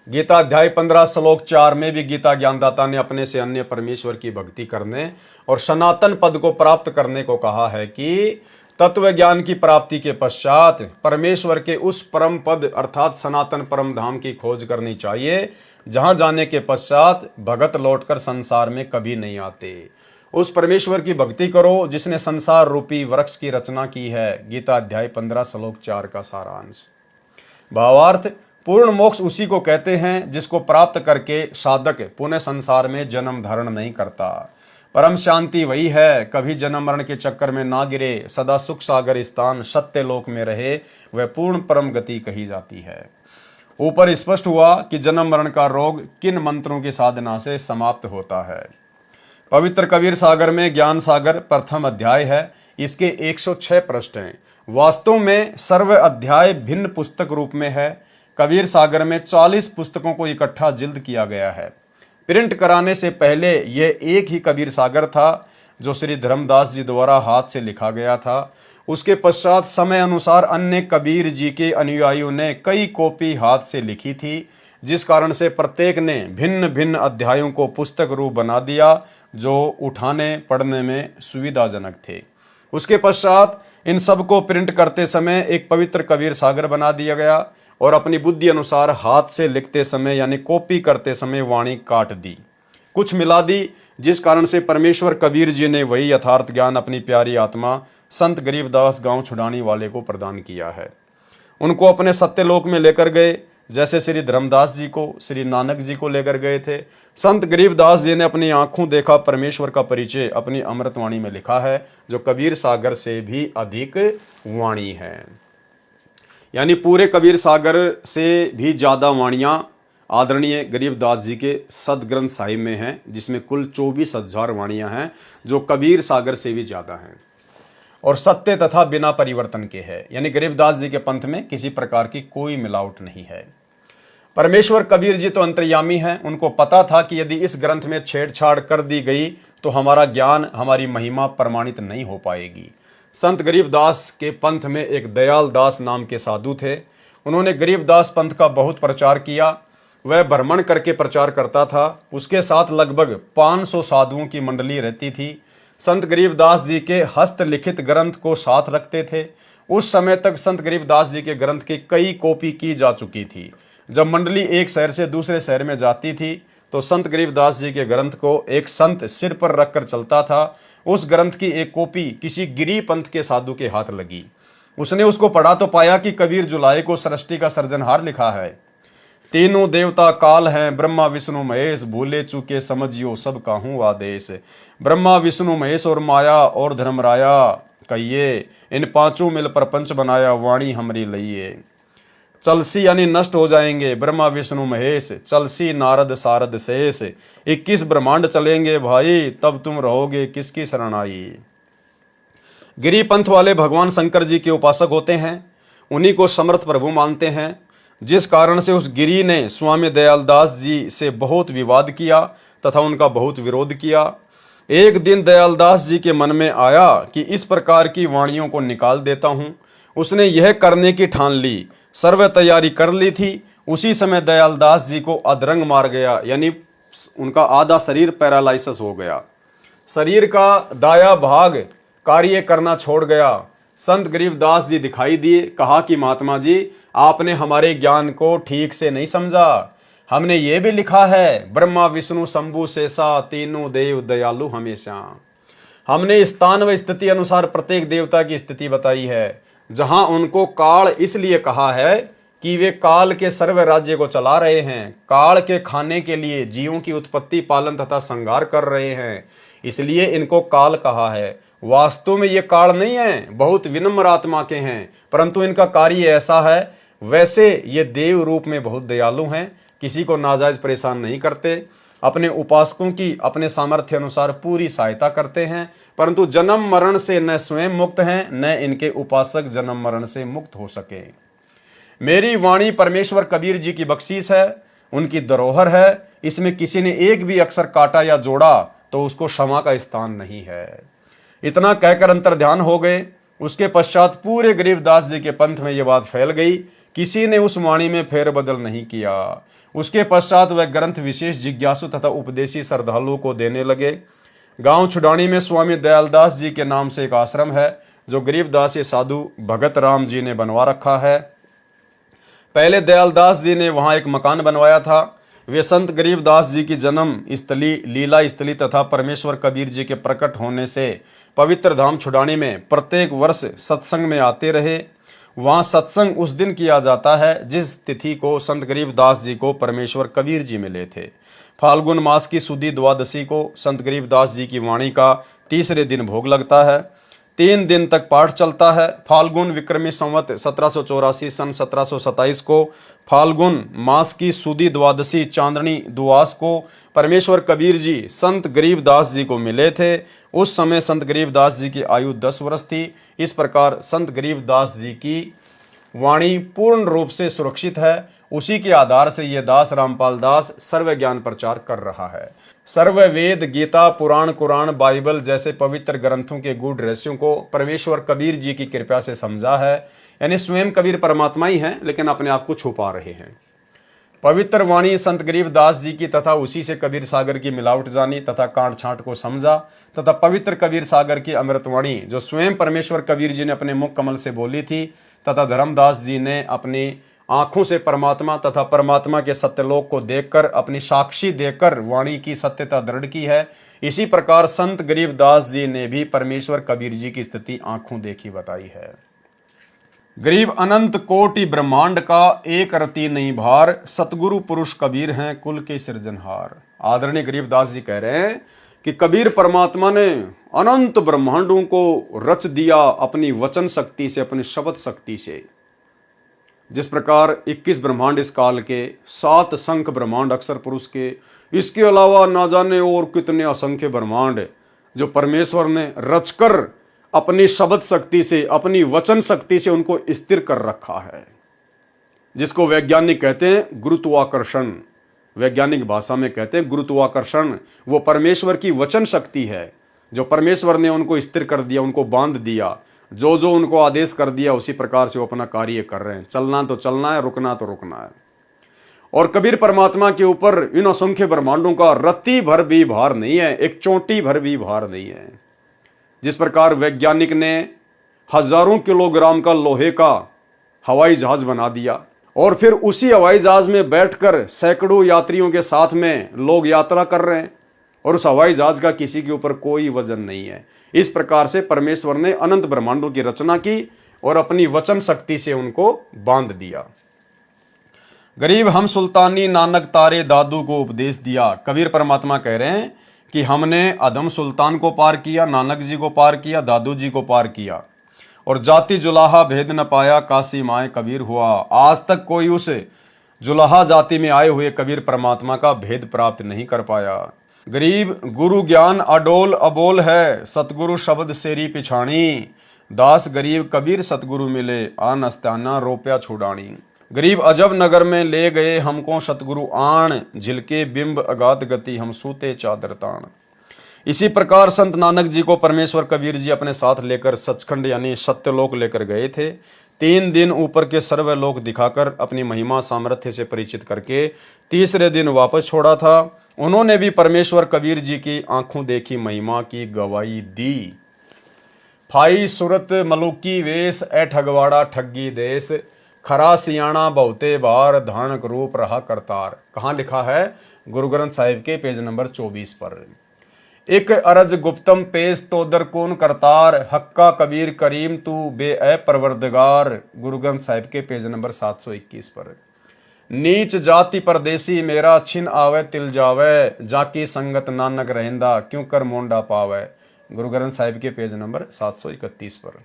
गीता अध्याय 15 श्लोक 4 में भी गीता ज्ञानदाता ने अपने से अन्य परमेश्वर की भक्ति करने और सनातन पद को प्राप्त करने को कहा है कि तत्व ज्ञान की प्राप्ति के पश्चात परमेश्वर के उस परम पद अर्थात सनातन परम धाम की खोज करनी चाहिए, जहां जाने के पश्चात भगत लौटकर संसार में कभी नहीं आते। उस परमेश्वर की भक्ति करो जिसने संसार रूपी वृक्ष की रचना की है। गीता अध्याय 15 श्लोक 4 का सारांश। भावार्थ, पूर्ण मोक्ष उसी को कहते हैं जिसको प्राप्त करके साधक पुनः संसार में जन्म धारण नहीं करता। परम शांति वही है, कभी जन्म मरण के चक्कर में ना गिरे, सदा सुख सागर स्थान सत्य लोक में रहे, वह पूर्ण परम गति कही जाती है। ऊपर स्पष्ट हुआ कि जन्म मरण का रोग किन मंत्रों की साधना से समाप्त होता है। पवित्र कबीर सागर में ज्ञान सागर प्रथम अध्याय है। इसके 106 पृष्ठ हैं। वास्तव में सर्व अध्याय भिन्न पुस्तक रूप में है। कबीर सागर में 40 पुस्तकों को इकट्ठा जिल्द किया गया है। प्रिंट कराने से पहले यह एक ही कबीर सागर था जो श्री धर्मदास जी द्वारा हाथ से लिखा गया था। उसके पश्चात समय अनुसार अन्य कबीर जी के अनुयायियों ने कई कॉपी हाथ से लिखी थी, जिस कारण से प्रत्येक ने भिन्न भिन्न अध्यायों को पुस्तक रूप बना दिया जो उठाने पढ़ने में सुविधाजनक थे। उसके पश्चात इन सब को प्रिंट करते समय एक पवित्र कबीर सागर बना दिया गया और अपनी बुद्धि अनुसार हाथ से लिखते समय यानी कॉपी करते समय वाणी काट दी, कुछ मिला दी, जिस कारण से परमेश्वर कबीर जी ने वही यथार्थ ज्ञान अपनी प्यारी आत्मा संत गरीबदास गांव छुड़ाने वाले को प्रदान किया है। उनको अपने सत्यलोक में लेकर गए, जैसे श्री धर्मदास जी को श्री नानक जी को लेकर गए थे। संत गरीबदास जी ने अपनी आंखों देखा परमेश्वर का परिचय अपनी अमृतवाणी में लिखा है, जो कबीर सागर से भी अधिक वाणी है। यानी पूरे कबीर सागर से भी ज्यादा वाणियां आदरणीय गरीबदास जी के सदग्रंथ साहिब में हैं, जिसमें कुल 24,000 वाणियां हैं, जो कबीर सागर से भी ज्यादा हैं और सत्य तथा बिना परिवर्तन के हैं। यानी गरीबदास जी के पंथ में किसी प्रकार की कोई मिलावट नहीं है। परमेश्वर कबीर जी तो अंतर्यामी हैं। उनको पता था कि यदि इस ग्रंथ में छेड़छाड़ कर दी गई तो हमारा ज्ञान, हमारी महिमा प्रमाणित नहीं हो पाएगी। संत गरीबदास के पंथ में एक दयाल दास नाम के साधु थे। उन्होंने गरीबदास पंथ का बहुत प्रचार किया। वह भ्रमण करके प्रचार करता था। उसके साथ लगभग 500 साधुओं की मंडली रहती थी। संत गरीबदास जी के हस्तलिखित ग्रंथ को साथ रखते थे। उस समय तक संत गरीबदास जी के ग्रंथ की कई कॉपी की जा चुकी थी। जब मंडली एक शहर से दूसरे शहर में जाती थी तो संत गरीबदास जी के ग्रंथ को एक संत सिर पर रखकर चलता था। उस ग्रंथ की एक कॉपी किसी गिरी पंथ के साधु के हाथ लगी। उसने उसको पढ़ा तो पाया कि कबीर जुलाई को सृष्टि का सृजनहार लिखा है। तीनों देवता काल हैं, ब्रह्मा विष्णु महेश, भूले चूके समझियो सब काहूँ आदेश। ब्रह्मा विष्णु महेश और माया और धर्मराया कहिए, इन पांचों मिल प्रपंच बनाया, वाणी हमरी लइए। चलसी यानी नष्ट हो जाएंगे ब्रह्मा विष्णु महेश, चलसी नारद सारद शेष। 21 ब्रह्मांड चलेंगे भाई, तब तुम रहोगे किसकी शरणाई। गिरी पंथ वाले भगवान शंकर जी के उपासक होते हैं। उन्हीं को समर्थ प्रभु मानते हैं, जिस कारण से उस गिरी ने स्वामी दयालदास जी से बहुत विवाद किया तथा उनका बहुत विरोध किया। एक दिन दयालदास जी के मन में आया कि इस प्रकार की वाणियों को निकाल देता हूँ। उसने यह करने की ठान ली, सर्व तैयारी कर ली थी। उसी समय दयालदास जी को अधरंग मार गया, यानी उनका आधा शरीर पैरालाइसिस हो गया, शरीर का दाया भाग कार्य करना छोड़ गया। संत गरीबदास जी दिखाई दिए, कहा कि महात्मा जी आपने हमारे ज्ञान को ठीक से नहीं समझा। हमने ये भी लिखा है ब्रह्मा विष्णु शंभु शेषा तीनों देव दयालु हमेशा। हमने स्थान व स्थिति अनुसार प्रत्येक देवता की स्थिति बताई है। जहां उनको काल इसलिए कहा है कि वे काल के सर्व राज्य को चला रहे हैं, काल के खाने के लिए जीवों की उत्पत्ति पालन तथा संहार कर रहे हैं, इसलिए इनको काल कहा है। वास्तव में ये काल नहीं है, बहुत विनम्र आत्मा के हैं, परंतु इनका कार्य ऐसा है। वैसे ये देव रूप में बहुत दयालु हैं, किसी को नाजायज परेशान नहीं करते, अपने उपासकों की अपने सामर्थ्य अनुसार पूरी सहायता करते हैं, परंतु जन्म मरण से न स्वयं मुक्त हैं, न इनके उपासक जन्म मरण से मुक्त हो सके। मेरी वाणी परमेश्वर कबीर जी की बख्शीश है, उनकी धरोहर है। इसमें किसी ने एक भी अक्षर काटा या जोड़ा तो उसको क्षमा का स्थान नहीं है। इतना कहकर अंतर ध्यान हो गए। उसके पश्चात पूरे गरीबदास जी के पंथ में यह बात फैल गई, किसी ने उस वाणी में फेरबदल नहीं किया। उसके पश्चात वह ग्रंथ विशेष जिज्ञासु तथा उपदेशी श्रद्धालुओं को देने लगे। गांव छुडानी में स्वामी दयालदास जी के नाम से एक आश्रम है, जो गरीबदास ये साधु भगत राम जी ने बनवा रखा है। पहले दयालदास जी ने वहां एक मकान बनवाया था। वे संत गरीबदास जी की जन्म स्थली, लीला स्थली तथा परमेश्वर कबीर जी के प्रकट होने से पवित्र धाम छुडानी में प्रत्येक वर्ष सत्संग में आते रहे। वहाँ सत्संग उस दिन किया जाता है जिस तिथि को संत गरीबदास जी को परमेश्वर कबीर जी मिले थे। फाल्गुन मास की सुदी द्वादशी को संत गरीबदास जी की वाणी का तीसरे दिन भोग लगता है। 3 दिन तक पाठ चलता है। फाल्गुन विक्रमी संवत 1784 सन 1727 को फाल्गुन मास की सुदी द्वादशी चांदनी दुआस को परमेश्वर कबीर जी संत गरीबदास जी को मिले थे। उस समय संत गरीबदास जी की आयु 10 वर्ष थी। इस प्रकार संत गरीबदास जी की वाणी पूर्ण रूप से सुरक्षित है। उसी के आधार से ये दास रामपाल दास सर्व ज्ञान प्रचार कर रहा है। सर्व वेद, गीता, पुराण, कुरान, बाइबल जैसे पवित्र ग्रंथों के गूढ़ रहस्यों को परमेश्वर कबीर जी की कृपा से समझा है। यानी स्वयं कबीर परमात्मा ही हैं, लेकिन अपने आप को छुपा रहे हैं। पवित्र वाणी संत गरीबदास जी की तथा उसी से कबीर सागर की मिलावट जानी तथा कांट छांट को समझा तथा पवित्र कबीर सागर की अमृतवाणी जो स्वयं परमेश्वर कबीर जी ने अपने मुख कमल से बोली थी तथा धर्मदास जी ने अपनी आंखों से परमात्मा तथा परमात्मा के सत्यलोक को देखकर अपनी साक्षी देकर वाणी की सत्यता दृढ़ की है। इसी प्रकार संत गरीबदास जी ने भी परमेश्वर कबीर जी की स्थिति आंखों देखी बताई है। गरीब अनंत कोटि ब्रह्मांड का एक रति नहीं भार, सतगुरु पुरुष कबीर हैं कुल के सृजनहार। आदरणीय गरीबदास जी कह रहे हैं कि कबीर परमात्मा ने अनंत ब्रह्मांडों को रच दिया अपनी वचन शक्ति से, अपनी शब्द शक्ति से। जिस प्रकार 21 ब्रह्मांड इस काल के, 7 शंख ब्रह्मांड अक्षर पुरुष के, इसके अलावा ना जाने और कितने असंख्य ब्रह्मांड जो परमेश्वर ने रचकर अपनी शब्द शक्ति से, अपनी वचन शक्ति से उनको स्थिर कर रखा है, जिसको वैज्ञानिक कहते हैं गुरुत्वाकर्षण। वैज्ञानिक भाषा में कहते हैं गुरुत्वाकर्षण। वो परमेश्वर की वचन शक्ति है जो परमेश्वर ने उनको स्थिर कर दिया, उनको बांध दिया। जो जो उनको आदेश कर दिया उसी प्रकार से वो अपना कार्य कर रहे हैं। चलना तो चलना है, रुकना तो रुकना है। और कबीर परमात्मा के ऊपर इन असंख्य ब्रह्मांडों का रत्ती भर भी भार नहीं है, एक चोटी भर भी भार नहीं है। जिस प्रकार वैज्ञानिक ने हजारों किलोग्राम का लोहे का हवाई जहाज बना दिया और फिर उसी हवाई जहाज में बैठकर सैकड़ों यात्रियों के साथ में लोग यात्रा कर रहे हैं और उस हवाई जहाज का किसी के ऊपर कोई वजन नहीं है। इस प्रकार से परमेश्वर ने अनंत ब्रह्मांडों की रचना की और अपनी वचन शक्ति से उनको बांध दिया। गरीब हम सुल्तानी नानक तारे दादू को उपदेश दिया। कबीर परमात्मा कह रहे हैं कि हमने अदम सुल्तान को पार किया, नानक जी को पार किया, दादू जी को पार किया और जाति जुलाहा भेद न पाया, काशी माए कबीर हुआ। आज तक कोई उस जुलाहा जाति में आए हुए कबीर परमात्मा का भेद प्राप्त नहीं कर पाया। गरीब गुरु ज्ञान अडोल अबोल है, सतगुरु शब्द सेरी पिछाणी। दास गरीब कबीर सतगुरु मिले, आन अस्ताना रोप्या छुड़ानी। गरीब अजब नगर में ले गए हमको सतगुरु आण, झिलके बिंब अगाध गति हम सूते चादर ताण। इसी प्रकार संत नानक जी को परमेश्वर कबीर जी अपने साथ लेकर सचखंड यानी सत्यलोक लेकर गए थे। 3 दिन ऊपर के सर्वलोक दिखाकर अपनी महिमा सामर्थ्य से परिचित करके तीसरे दिन वापस छोड़ा था। उन्होंने भी परमेश्वर कबीर जी की आंखों देखी महिमा की गवाही दी। फाई सुरत मलुकी वेश ए ठगवाड़ा ठगी देश, खरा सियाणा बहुते बार धानक रूप रहा करतार। कहाँ लिखा है? गुरु ग्रंथ साहिब के पेज नंबर 24 पर। एक अरज गुप्तम पेश तो दरकून करतार, हक्का कबीर करीम तू बे ए परवरदगार। गुरु ग्रंथ साहिब के पेज नंबर 721 पर। नीच जाति परदेसी मेरा छिन आवे तिल जावे, जाकी संगत नानक रहंदा क्यों कर मोंडा पावे। गुरु ग्रंथ साहिब के पेज नंबर 731 पर।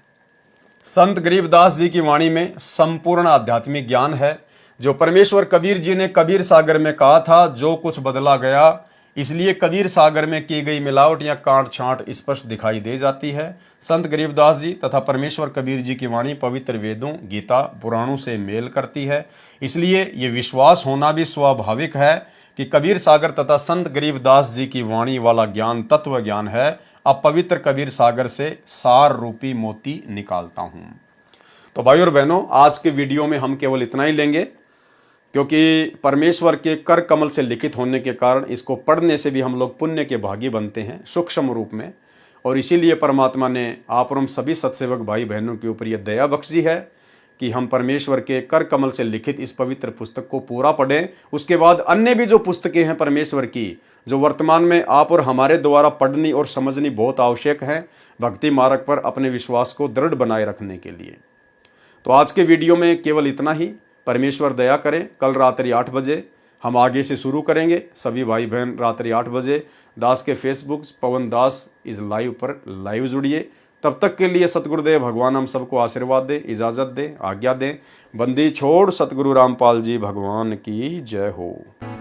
संत गरीबदास जी की वाणी में संपूर्ण आध्यात्मिक ज्ञान है। जो परमेश्वर कबीर जी ने कबीर सागर में कहा था, जो कुछ बदला गया, इसलिए कबीर सागर में की गई मिलावट या कांट छांट स्पष्ट दिखाई दे जाती है। संत गरीबदास जी तथा परमेश्वर कबीर जी की वाणी पवित्र वेदों, गीता, पुराणों से मेल करती है। इसलिए ये विश्वास होना भी स्वाभाविक है कि कबीर सागर तथा संत गरीबदास जी की वाणी वाला ज्ञान तत्व ज्ञान है। अब पवित्र कबीर सागर से सार रूपी मोती निकालता हूं। तो भाई और बहनों, आज के वीडियो में हम केवल इतना ही लेंगे, क्योंकि परमेश्वर के कर कमल से लिखित होने के कारण इसको पढ़ने से भी हम लोग पुण्य के भागी बनते हैं सूक्ष्म रूप में। और इसीलिए परमात्मा ने आप और हम सभी सत्सेवक भाई बहनों के ऊपर यह दया बख्शी है कि हम परमेश्वर के कर कमल से लिखित इस पवित्र पुस्तक को पूरा पढ़ें। उसके बाद अन्य भी जो पुस्तकें हैं परमेश्वर की, जो वर्तमान में आप और हमारे द्वारा पढ़नी और समझनी बहुत आवश्यक है भक्ति मार्ग पर अपने विश्वास को दृढ़ बनाए रखने के लिए। तो आज के वीडियो में केवल इतना ही। परमेश्वर दया करें, कल रात्रि 8 बजे हम आगे से शुरू करेंगे। सभी भाई बहन रात्रि 8 बजे दास के फेसबुक पवन दास इस लाइव पर लाइव जुड़िए। तब तक के लिए सतगुरुदेव भगवान हम सबको आशीर्वाद दे, इजाज़त दे, आज्ञा दें। बंदी छोड़ सतगुरु रामपाल जी भगवान की जय हो।